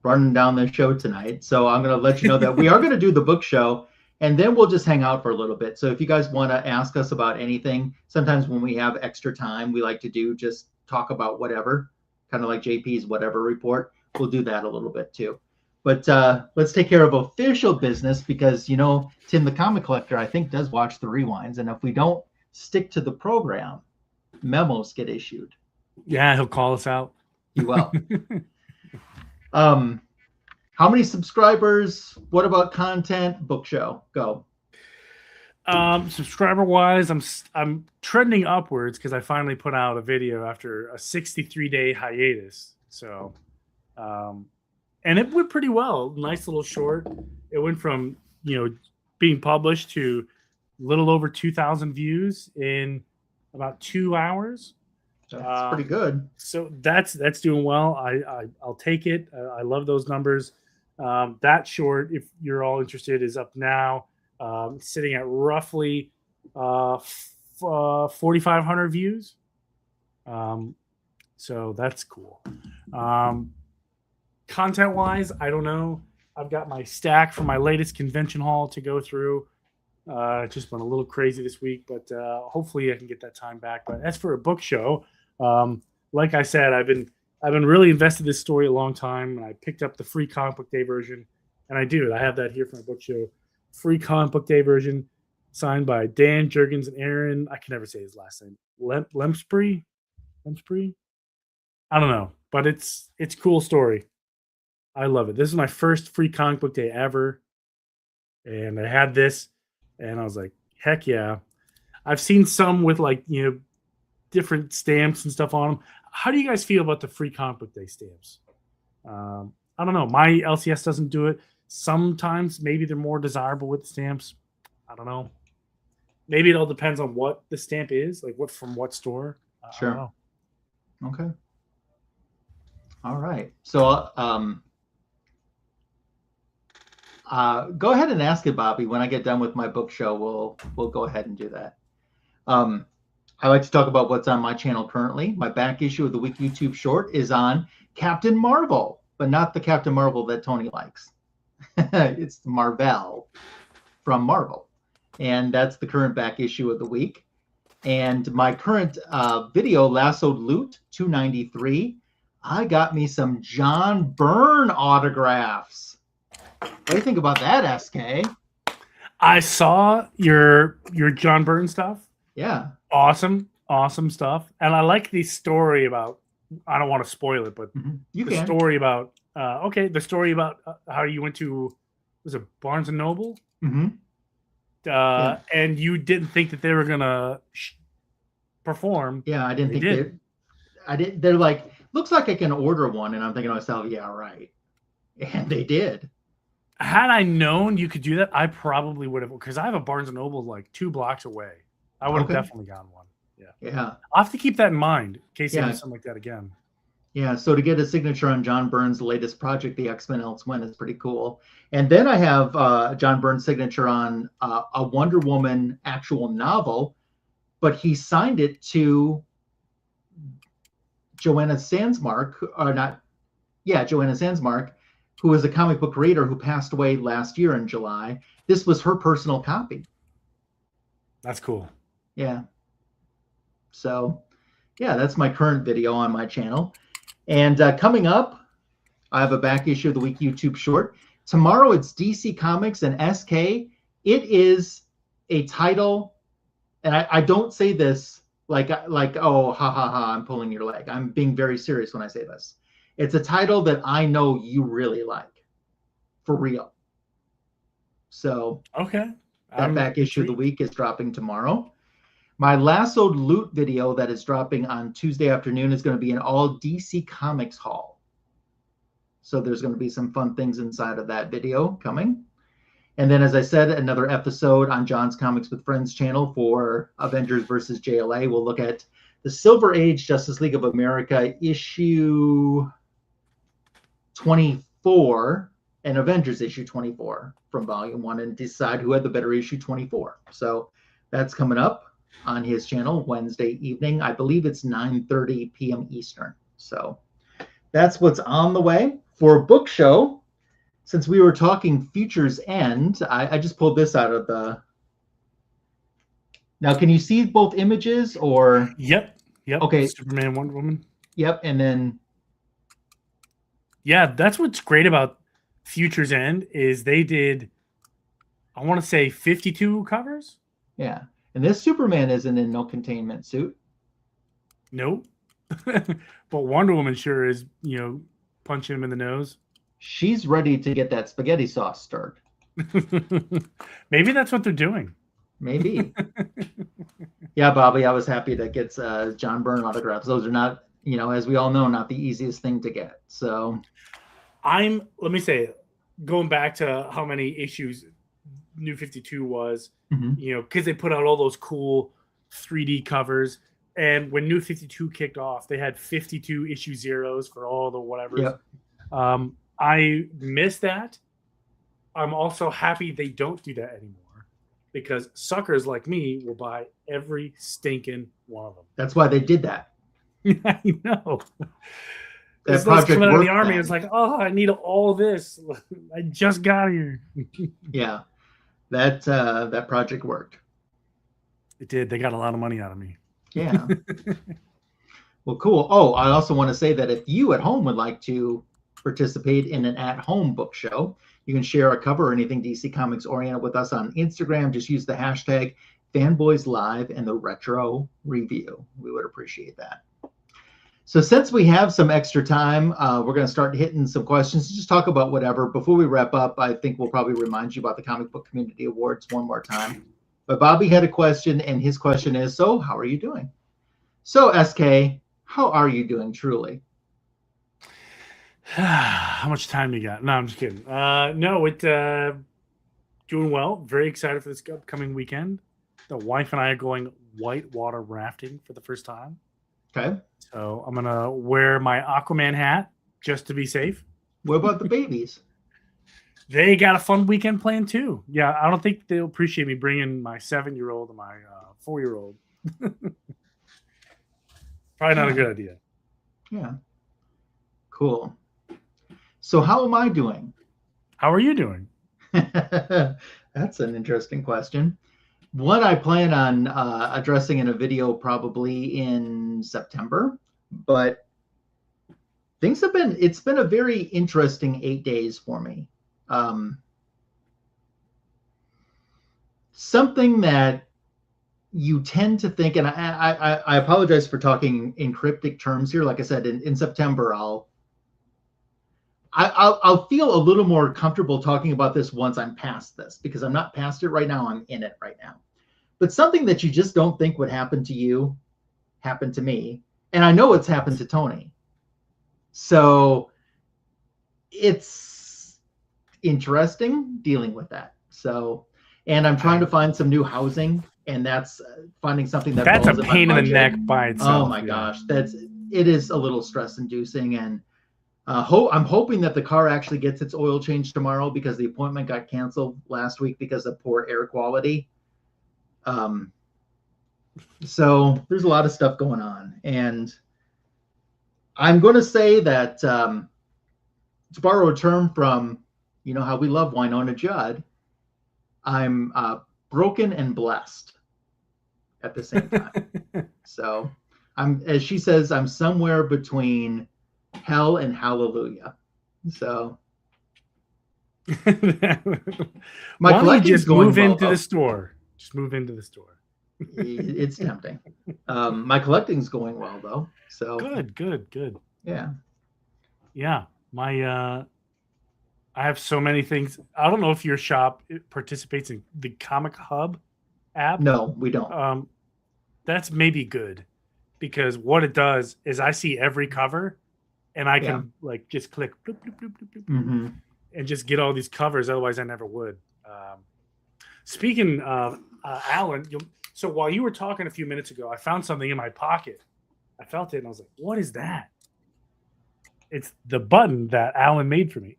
running down the show tonight. So I'm going to let you know that we are going to do the book show, and then we'll just hang out for a little bit. So if you guys want to ask us about anything, sometimes when we have extra time, we like to do just talk about whatever, kind of like JP's whatever report. We'll do that a little bit too. But let's take care of official business, because, you know, Tim the Comic Collector, I think, does watch the rewinds. And if we don't stick to the program, memos get issued. Yeah, he'll call us out. He will. How many subscribers? What about content? Book show. Go. Subscriber wise, I'm trending upwards because I finally put out a video after a 63-day hiatus. So, and it went pretty well. Nice little short. It went from, being published to a little over 2,000 views in about 2 hours. That's pretty good. So that's doing well. I'll take it. I love those numbers. That short, if you're all interested, is up now. Sitting at roughly 4,500 views. So that's cool. Content-wise, I don't know. I've got my stack from my latest convention hall to go through. Just went a little crazy this week, but hopefully I can get that time back. But as for a book show, like I said, I've been really invested in this story a long time, and I picked up the free Comic Book Day version, and I have that here for my book show. Free Comic Book Day version, signed by Dan Jurgens and Aaron. I can never say his last name. Lemspree? I don't know, but it's a cool story. I love it. This is my first free Comic Book Day ever, and I had this, and I was like, heck yeah. I've seen some with different stamps and stuff on them. How do you guys feel about the free Comic Book Day stamps? I don't know. My LCS doesn't do it. Sometimes maybe they're more desirable with the stamps. I don't know. Maybe it all depends on what the stamp is, from what store. Sure. I don't know. Okay. All right. So go ahead and ask it, Bobby. When I get done with my book show, we'll go ahead and do that. I like to talk about what's on my channel currently. My back issue of the week YouTube short is on Captain Marvel, but not the Captain Marvel that Tony likes. It's Marvel from Marvel. And that's the current back issue of the week. And my current video, Lassoed Loot 293, I got me some John Byrne autographs. What do you think about that, SK? I saw your John Byrne stuff. Yeah. Awesome stuff. And I like the story about, I don't want to spoil it, but the story about how you went to, was it Barnes and Noble? Mm-hmm. And you didn't think that they were gonna perform. Yeah, I didn't think I did. They're like, looks like I can order one, and I'm thinking to myself, yeah, right. And they did. Had I known you could do that, I probably would have, because I have a Barnes and Noble 2 blocks away. I would have definitely gotten one. Yeah. I'll have to keep that in mind in case I do something like that again. Yeah, so to get a signature on John Byrne's latest project, The X-Men Elsewhere, is pretty cool. And then I have John Byrne's signature on a Wonder Woman actual novel, but he signed it to Joanna Sandsmark, Joanna Sandsmark, who is a comic book creator who passed away last year in July. This was her personal copy. That's cool. Yeah. So, yeah, that's my current video on my channel. And coming up, I have a back issue of the week YouTube short. Tomorrow it's DC Comics and SK. It is a title, and I don't say this like oh ha ha ha, I'm pulling your leg. I'm being very serious when I say this. It's a title that I know you really like, for real. So Okay. that back issue of the week is dropping tomorrow. My lassoed loot video that is dropping on Tuesday afternoon is going to be an all DC Comics haul. So there's going to be some fun things inside of that video coming. And then, as I said, another episode on John's Comics with Friends channel for Avengers versus JLA. We'll look at the Silver Age Justice League of America issue 24 and Avengers issue 24 from volume 1 and decide who had the better issue 24. So that's coming up on his channel Wednesday evening. I believe it's 9:30 p.m. Eastern. So that's what's on the way. For a book show, since we were talking Future's End, I just pulled this out of the... Now, can you see both images or... Yep. Okay. Superman, Wonder Woman. Yep, and then... Yeah, that's what's great about Future's End is they did, I want to say 52 covers? Yeah. And this Superman isn't in no containment suit. Nope. But Wonder Woman sure is, punching him in the nose. She's ready to get that spaghetti sauce stirred. Maybe that's what they're doing. Maybe. Yeah, Bobby, I was happy to get John Byrne autographs. Those are not, as we all know, not the easiest thing to get. So let me say, going back to how many issues New 52 was, because they put out all those cool 3D covers. And when New 52 kicked off, they had 52 issue zeros for all the whatever. Yep. I miss that. I'm also happy they don't do that anymore because suckers like me will buy every stinking one of them. That's why they did that. I know. That Project coming out of the worked army. then. It's like, oh, I need all this. I just got here. Yeah, that project worked. It did. They got a lot of money out of me. Yeah. Well, cool. Oh, I also want to say that if you at home would like to participate in an at-home book show, you can share a cover or anything DC Comics oriented with us on Instagram. Just use the hashtag Fanboys Live and the Retro Review. We would appreciate that. So since we have some extra time, we're going to start hitting some questions. Just talk about whatever. Before we wrap up, I think we'll probably remind you about the Comic Book Community Awards one more time. But Bobby had a question, and his question is, so how are you doing? So, SK, how are you doing truly? How much time do you got? No, I'm just kidding. Doing well. Very excited for this upcoming weekend. The wife and I are going whitewater rafting for the first time. Okay. So I'm going to wear my Aquaman hat just to be safe. What about the babies? They got a fun weekend planned too. Yeah, I don't think they'll appreciate me bringing my 7-year-old and my 4-year-old. Probably not a good idea. Yeah. Cool. So how am I doing? How are you doing? That's an interesting question. One I plan on addressing in a video probably in September, but it's been a very interesting 8 days for me. Something that you tend to think, and I apologize for talking in cryptic terms here. Like I said, in September, I'll feel a little more comfortable talking about this once I'm past this, because I'm not past it right now. I'm in it right now. But something that you just don't think would happen to you happened to me. And I know it's happened to Tony. So it's interesting dealing with that. So, and I'm trying to find some new housing, and that's finding something that's a pain in the neck by itself. Oh my gosh, it is a little stress inducing, and I'm hoping that the car actually gets its oil change tomorrow, because the appointment got canceled last week because of poor air quality. So there's a lot of stuff going on, and I'm going to say that to borrow a term from, how we love Winona Judd, I'm broken and blessed at the same time. So as she says, I'm somewhere between hell and hallelujah. So My Why don't you collecting's just going move well, into though. the store? Just move into the store. It's tempting. My collecting's going well, though. So Good. yeah. Yeah, I have so many things. I don't know if your shop participates in the Comic Hub app. No, we don't. That's maybe good because what it does is I see every cover and I Yeah. can like just click bloop, bloop, bloop, bloop, bloop, hmm and just get all these covers. Otherwise, I never would. Speaking of Alan, so while you were talking a few minutes ago, I found something in my pocket. I felt it and I was like, "What is that?" It's the button that Alan made for me.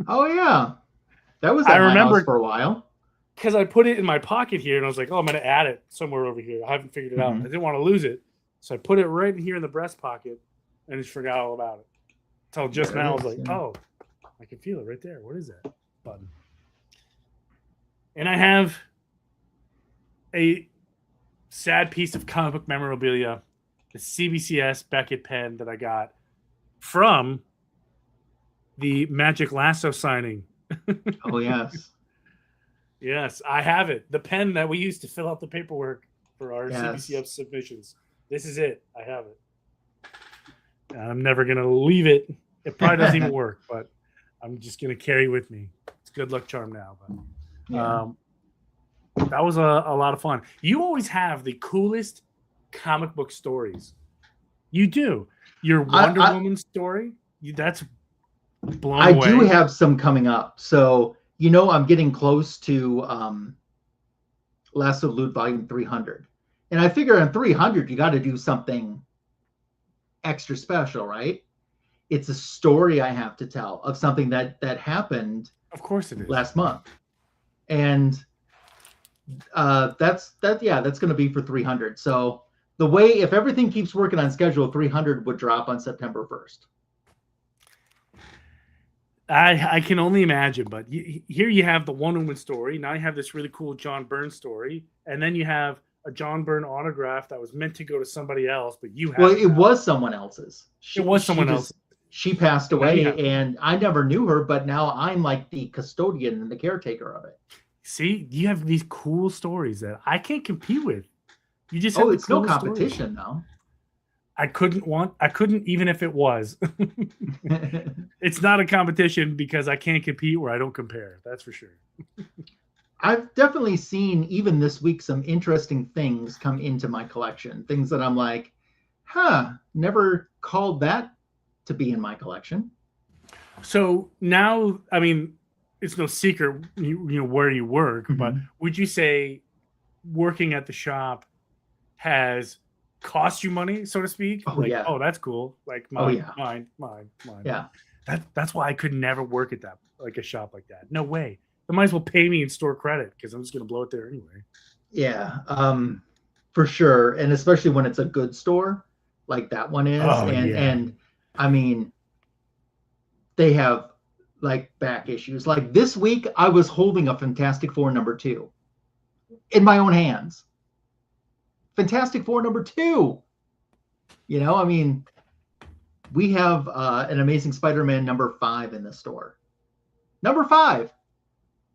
Oh yeah, that was I at my house remember for a while. because I put it in my pocket here and I was like, "Oh, I'm going to add it somewhere over here." I haven't figured it out. I didn't want to lose it, so I put it right in here in the breast pocket and just forgot all about it. Until just There now, I it was is, like, yeah. "Oh, I can feel it right there. What is that button?" And I have a sad piece of comic book memorabilia, the CBCS Beckett pen that I got from the Magic Lasso signing. Oh yes, Yes, I have it. The pen that we used to fill out the paperwork for our Yes. CBCF submissions. This is it. I have it. And I'm never going to leave it. It probably doesn't even work, but I'm just going to carry it with me. It's a good luck charm now. But yeah. that was a lot of fun. You always have the coolest comic book stories. You do. Your Wonder Woman story, that's blown I away. do have some coming up. So I'm getting close to Last of Loot Volume 300, and I figure on 300 you got to do something extra special, right? It's a story I have to tell of something that happened. Of course it is. Last month, and that's going to be for 300. So the way, if everything keeps working on schedule, 300 would drop on September 1st. I can only imagine, but here you have the Wonder Woman story. Now you have this really cool John Byrne story, and then you have a John Byrne autograph that was meant to go to somebody else, but you have. Well, it was someone else's. Someone else. She passed away, and I never knew her, but now I'm like the custodian and the caretaker of it. See, you have these cool stories that I can't compete with. You just it's no competition now. I couldn't even if it was. It's not a competition because I can't compete where I don't compare. That's for sure. I've definitely seen, even this week, some interesting things come into my collection. Things that I'm like, never called that to be in my collection. So now, I mean, it's no secret, where you work, but would you say working at the shop has cost you money, so to speak? Oh, yeah. Oh, that's cool. Like mine. Yeah. That's why I could never work at that, like a shop like that. No way. They might as well pay me in store credit because I'm just going to blow it there anyway. Yeah, for sure. And especially when it's a good store like that one is. And I mean, they have like back issues. Like this week, I was holding a Fantastic Four #2 in my own hands. Fantastic Four #2. I mean, we have an Amazing Spider-Man #5 in the store. #5.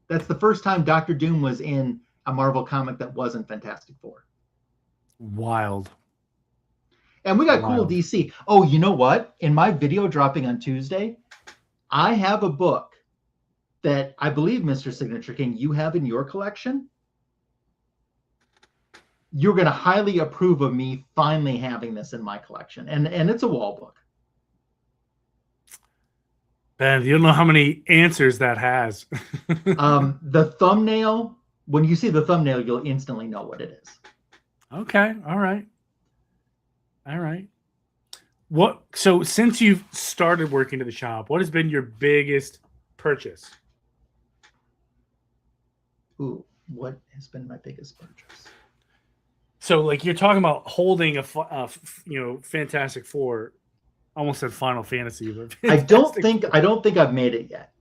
That's the first time Dr. Doom was in a Marvel comic that wasn't Fantastic Four. Wild. And we got cool DC. Oh, you know what? In my video dropping on Tuesday, I have a book that I believe, Mr. Signature King, you have in your collection. You're going to highly approve of me finally having this in my collection. And it's a wall book. Ben, you don't know how many answers that has. The thumbnail, when you see the thumbnail, you'll instantly know what it is. Okay. All right. So since you've started working at the shop, what has been your biggest purchase? Ooh, what has been my biggest purchase? So like you're talking about holding a Fantastic Four. Almost said Final Fantasy, but I don't think I've made it yet.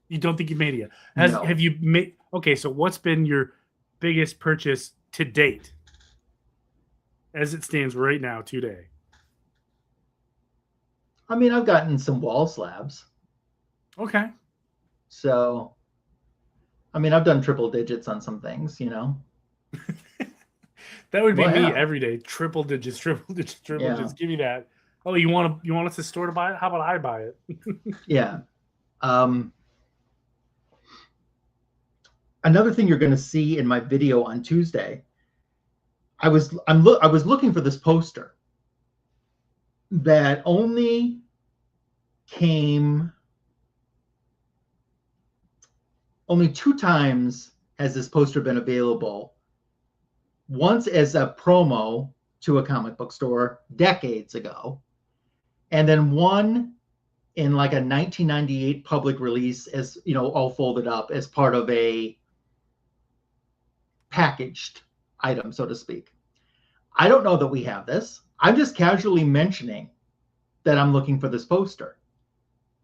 You don't think you've made it yet? No. Have you made? Okay, so what's been your biggest purchase to date, as it stands right now today? I mean, I've gotten some wall slabs. Okay. So, I mean, I've done triple digits on some things, you know. That would be Well, me yeah. every day. Triple digits, triple digits, triple Yeah. digits. Give me that. Oh, you want us to store to buy it? How about I buy it? Yeah. Another thing you're going to see in my video on Tuesday, I was looking for this poster that only came only 2 times has this poster been available. Once as a promo to a comic book store decades ago, and then one in like a 1998 public release, as you know, all folded up as part of a packaged item, so to speak. I don't know that we have this. I'm just casually mentioning that I'm looking for this poster.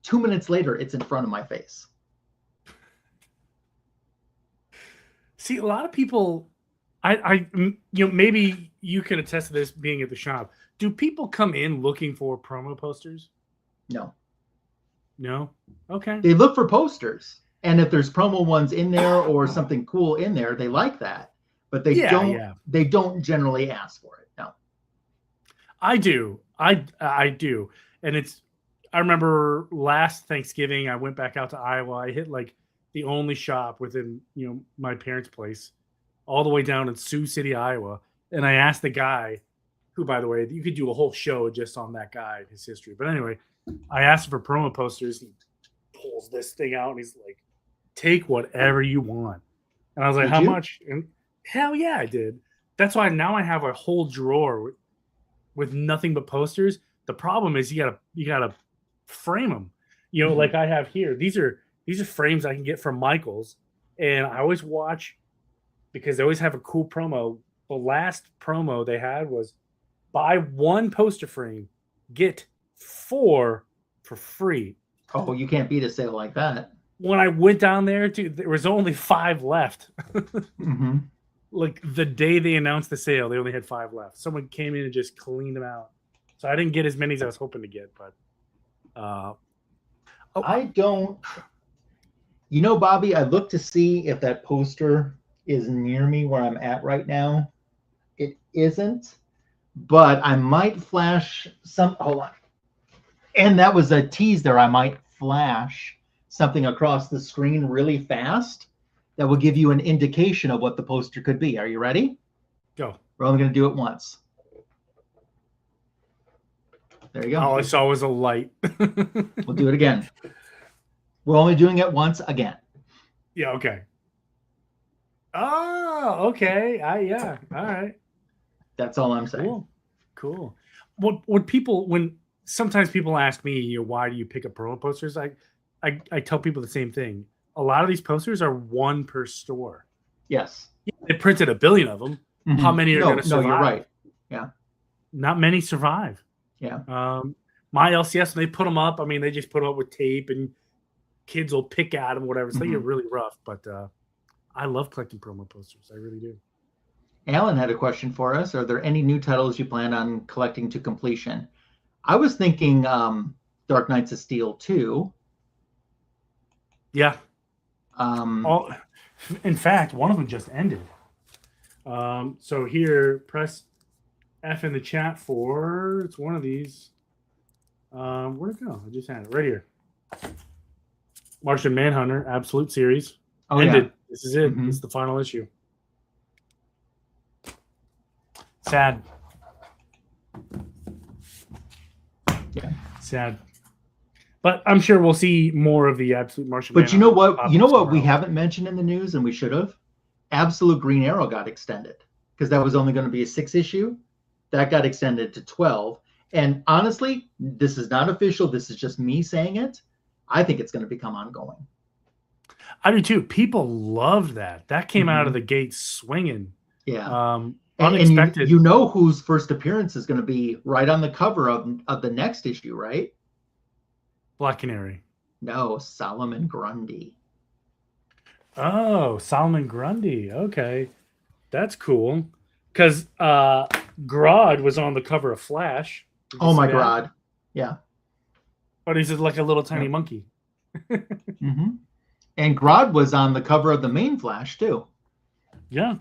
2 minutes later, it's in front of my face. See, a lot of people, maybe you can attest to this being at the shop. Do people come in looking for promo posters? No. No? Okay. They look for posters. And if there's promo ones in there or something cool in there, they like that. But they don't generally ask for it. No. I do. I do. And I remember last Thanksgiving I went back out to Iowa. I hit like the only shop within, my parents' place, all the way down in Sioux City, Iowa. And I asked the guy, who, by the way, you could do a whole show just on that guy, his history. But anyway, I asked him for promo posters. He pulls this thing out and he's like, take whatever you want. And I was like, how much? And hell yeah, I did. That's why now I have a whole drawer with nothing but posters. The problem is you gotta frame them. Like I have here. These are frames I can get from Michael's, and I always watch because they always have a cool promo. The last promo they had was buy 1 poster frame, get 4 for free. Oh, you can't beat a sale like that. When I went down there, there was only 5 left. Mm-hmm. Like the day they announced the sale, they only had 5 left. Someone came in and just cleaned them out. So I didn't get as many as I was hoping to get, but I don't. Bobby, I looked to see if that poster is near me where I'm at right now. It isn't, but I might flash some. Hold on. And that was a tease there. I might flash something across the screen really fast that will give you an indication of what the poster could be. Are you ready? Go. We're only going to do it once. There you go. All I saw was a light. We'll do it again. We're only doing it once again. Yeah, okay. Oh, okay. Yeah. All right. That's all I'm saying. Cool. When sometimes people ask me, why do you pick up promo posters? I tell people the same thing. A lot of these posters are 1 per store. Yes. They printed 1 billion of them. Mm-hmm. How many are going to survive? No, you're right. Yeah. Not many survive. Yeah. My LCS, when they put them up, they just put them up with tape and kids will pick at them, whatever. So they get really rough. But I love collecting promo posters. I really do. Alan had a question for us. Are there any new titles you plan on collecting to completion? I was thinking Dark Knights of Steel 2. Yeah. In fact, one of them just ended. So here, press F in the chat it's one of these. Where'd it go? I just had it right here. Martian Manhunter, Absolute Series. Ended. Yeah. This is it. This is the final issue. Sad. Yeah. Sad. But I'm sure we'll see more of the Absolute Martian Manhunter. But you know what we else. haven't mentioned in the news, and we should have? Absolute Green Arrow got extended because that was only going to be a 6 issue. That got extended to 12. And honestly, this is not official. This is just me saying it. I think it's going to become ongoing. I do too. People loved that. That came out of the gate swinging. Yeah. Unexpected. And you know whose first appearance is going to be right on the cover of the next issue, right? Black Canary. No, Solomon Grundy. Oh, Solomon Grundy. Okay. That's cool. Because Grodd was on the cover of Flash. Oh my God. Yeah. But he's like a little tiny monkey. And Grodd was on the cover of the main Flash too. Yeah.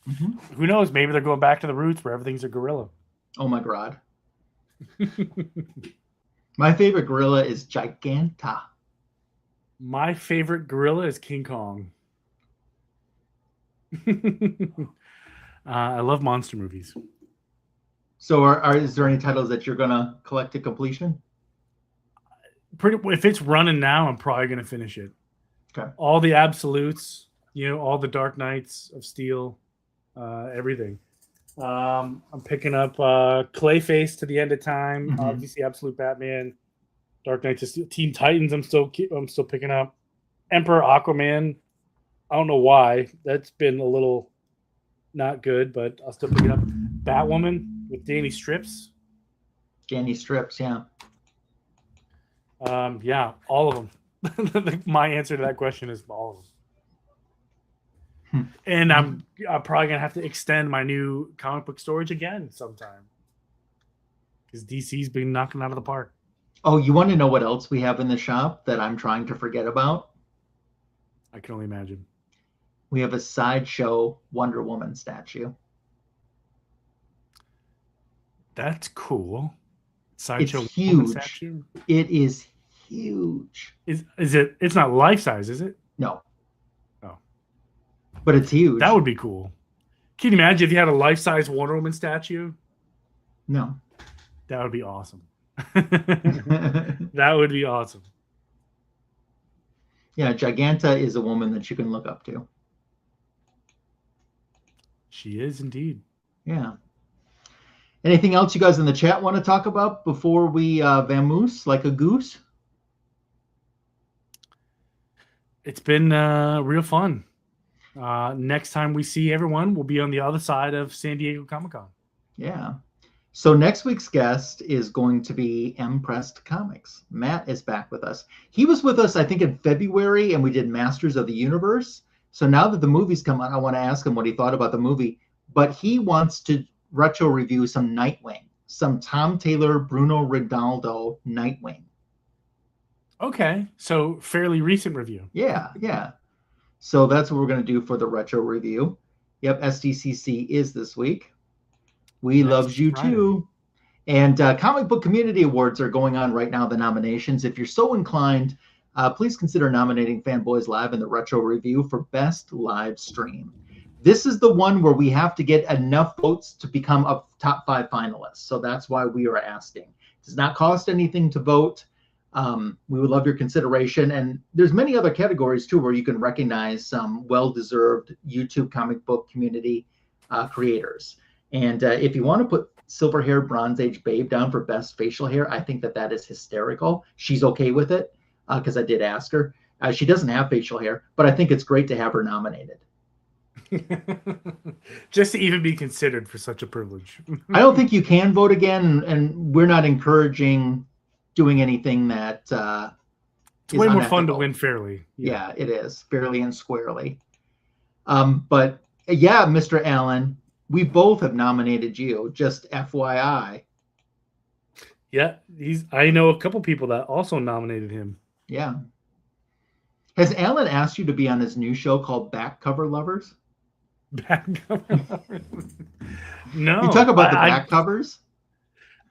Mm-hmm. Who knows? Maybe they're going back to the roots where everything's a gorilla. Oh my Grodd. My favorite gorilla is Giganta. My favorite gorilla is King Kong. I love monster movies. So is there any titles that you're going to collect to completion? If it's running now, I'm probably going to finish it. Okay. All the absolutes, all the Dark Knights of Steel, everything. I'm picking up Clayface to the end of time. Mm-hmm. Obviously, Absolute Batman, Dark Knights of Steel, Teen Titans. I'm still picking up Emperor Aquaman. I don't know why. That's been a little not good, but I'll still pick it up. Batwoman with Danny Strips. Danny Strips, yeah. Yeah, all of them. My answer to that question is all of them. And I'm probably gonna have to extend my new comic book storage again sometime because DC's been knocking out of the park. Oh, you want to know what else we have in the shop that I'm trying to forget about? I can only imagine. We have a Sideshow Wonder Woman statue. That's cool. Sideshow It's huge. Statue? It is huge. Is it? It's not life size, is it? No. Oh. But it's huge. That would be cool. Can you imagine if you had a life size Wonder Woman statue? No. That would be awesome. That would be awesome. Yeah, Giganta is a woman that you can look up to. She is indeed. Yeah. Anything else you guys in the chat want to talk about before we vamoose like a goose? It's been real fun. Next time we see everyone, we'll be on the other side of San Diego Comic-Con. Yeah. So next week's guest is going to be M. Pressed Comics. Matt is back with us. He was with us, I think, in February, and we did Masters of the Universe. So now that the movie's come out, I want to ask him what he thought about the movie. But he wants to retro review some Nightwing, some Tom Taylor, Bruno Rinaldo Nightwing. Okay, so fairly recent review. Yeah, yeah. So that's what we're going to do for the retro review. Yep, SDCC is this week. We loves you Friday. too. And Comic Book Community Awards are going on right now, the nominations. If you're so inclined, please consider nominating Fanboys Live in the retro review for Best Live Stream. This is the one where we have to get enough votes to become a top 5 finalists. So that's why we are asking. It does not cost anything to vote. We would love your consideration. And there's many other categories too where you can recognize some well-deserved YouTube comic book community creators. And if you want to put Silver Hair Bronze Age Babe down for best facial hair, I think that is hysterical. She's okay with it because I did ask her. She doesn't have facial hair, but I think it's great to have her nominated. Just to even be considered for such a privilege. I don't think you can vote again, and we're not encouraging doing anything that it's way more fun to win fairly. Yeah, it is, fairly and squarely. But yeah, Mr. Allen, we both have nominated you, just FYI. Yeah, I know a couple people that also nominated him. Yeah. Has Alan asked you to be on his new show called Back Cover Lovers? Back cover lovers? No. You talk about the back covers?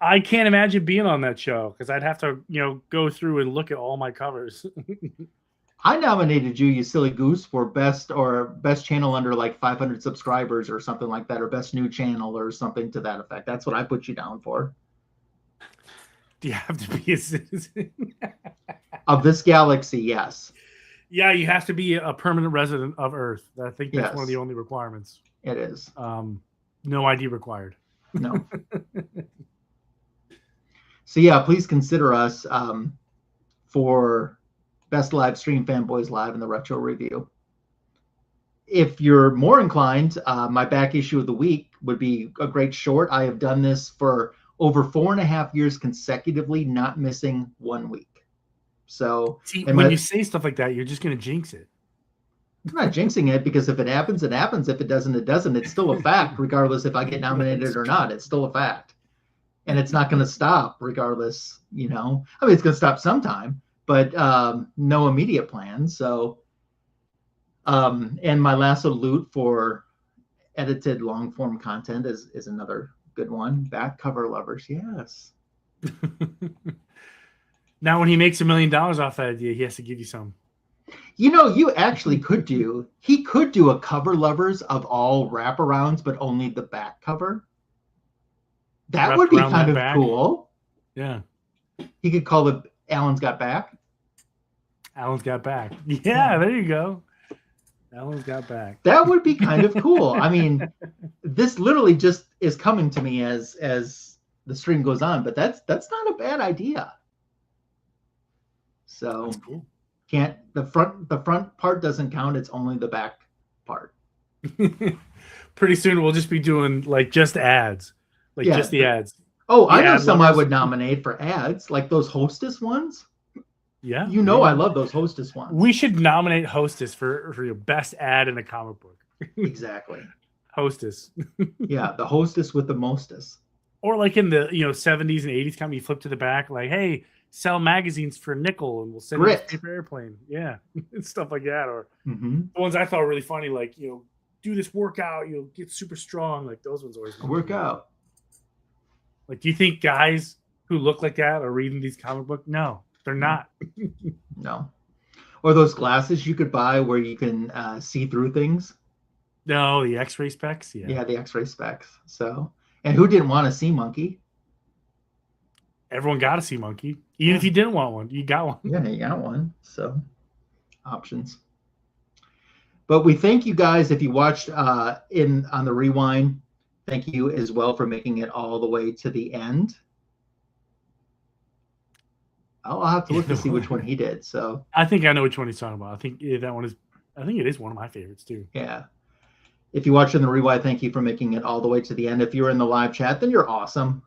I can't imagine being on that show because I'd have to, go through and look at all my covers. I nominated you silly goose, for best channel under like 500 subscribers or something like that, or best new channel or something to that effect. That's what I put you down for. Do you have to be a citizen? Of this galaxy, yes. Yeah, you have to be a permanent resident of Earth. I think that's one of the only requirements. It is. No ID required. No. So yeah, please consider us for Best Live Stream Fanboys Live in the Retro Review. If you're more inclined, my back issue of the week would be a great short. I have done this for over 4.5 years consecutively, not missing 1 week. So see, when you say stuff like that, you're just going to jinx it. I'm not jinxing it because if it happens, it happens. If it doesn't, it doesn't. It's still a fact, regardless if I get nominated or not. It's still a fact. And it's not going to stop regardless, I mean, it's going to stop sometime, but no immediate plans. So And my lasso loot for edited long form content is another good one. Back cover lovers, yes. Now, when he makes $1 million off that idea, he has to give you some. You know, you actually could do. He could do a cover lovers of all wraparounds, but only the back cover. That Wrapped would be around kind that of back. cool. Yeah. He could call it Alan's Got Back. Alan's got back. Yeah, there you go. Alan's got back. That would be kind of cool. I mean, this literally just is coming to me as the stream goes on, but that's not a bad idea. So That's cool. can't the front part doesn't count, it's only the back part. Pretty soon we'll just be doing like just ads. Like Yeah. just the ads. Oh, The I know ad some I lovers. would nominate for ads, like those Hostess ones. Yeah. You know yeah. I love those Hostess ones. We should nominate Hostess for your best ad in a comic book. Exactly. Hostess. Yeah, the Hostess with the mostess. Or like in the 70s and 80s comic, you flip to the back, like, hey, sell magazines for a nickel and we'll send you a Grit. paper airplane. Yeah. Stuff like that. Or Mm-hmm. the ones I thought were really funny, like, do this workout, you'll get super strong. Like those ones always Work out. Like, do you think guys who look like that are reading these comic books? No, they're not. No. Or those glasses you could buy where you can see through things. No, the X-ray specs. Yeah. Yeah, the X-ray specs. So, and who didn't want to see monkey? Everyone got to see monkey. Even if you didn't want one, you got one. Yeah, you got one. So, options. But we thank you guys if you watched on the rewind. Thank you as well for making it all the way to the end. I'll have to look to see which one he did. So I think I know which one he's talking about. I think that one is. I think it is one of my favorites too. yeah. If you watched in the rewind, thank you for making it all the way to the end. If you're in the live chat, then you're awesome.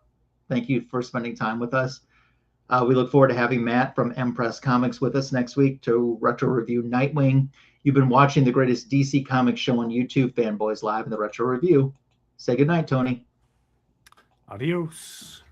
Thank you for spending time with us. We look forward to having Matt from Empress Comics with us next week to retro review Nightwing. You've been watching the greatest DC Comics show on YouTube, Fanboys Live, in the Retro Review. Say goodnight, Tony. Adios.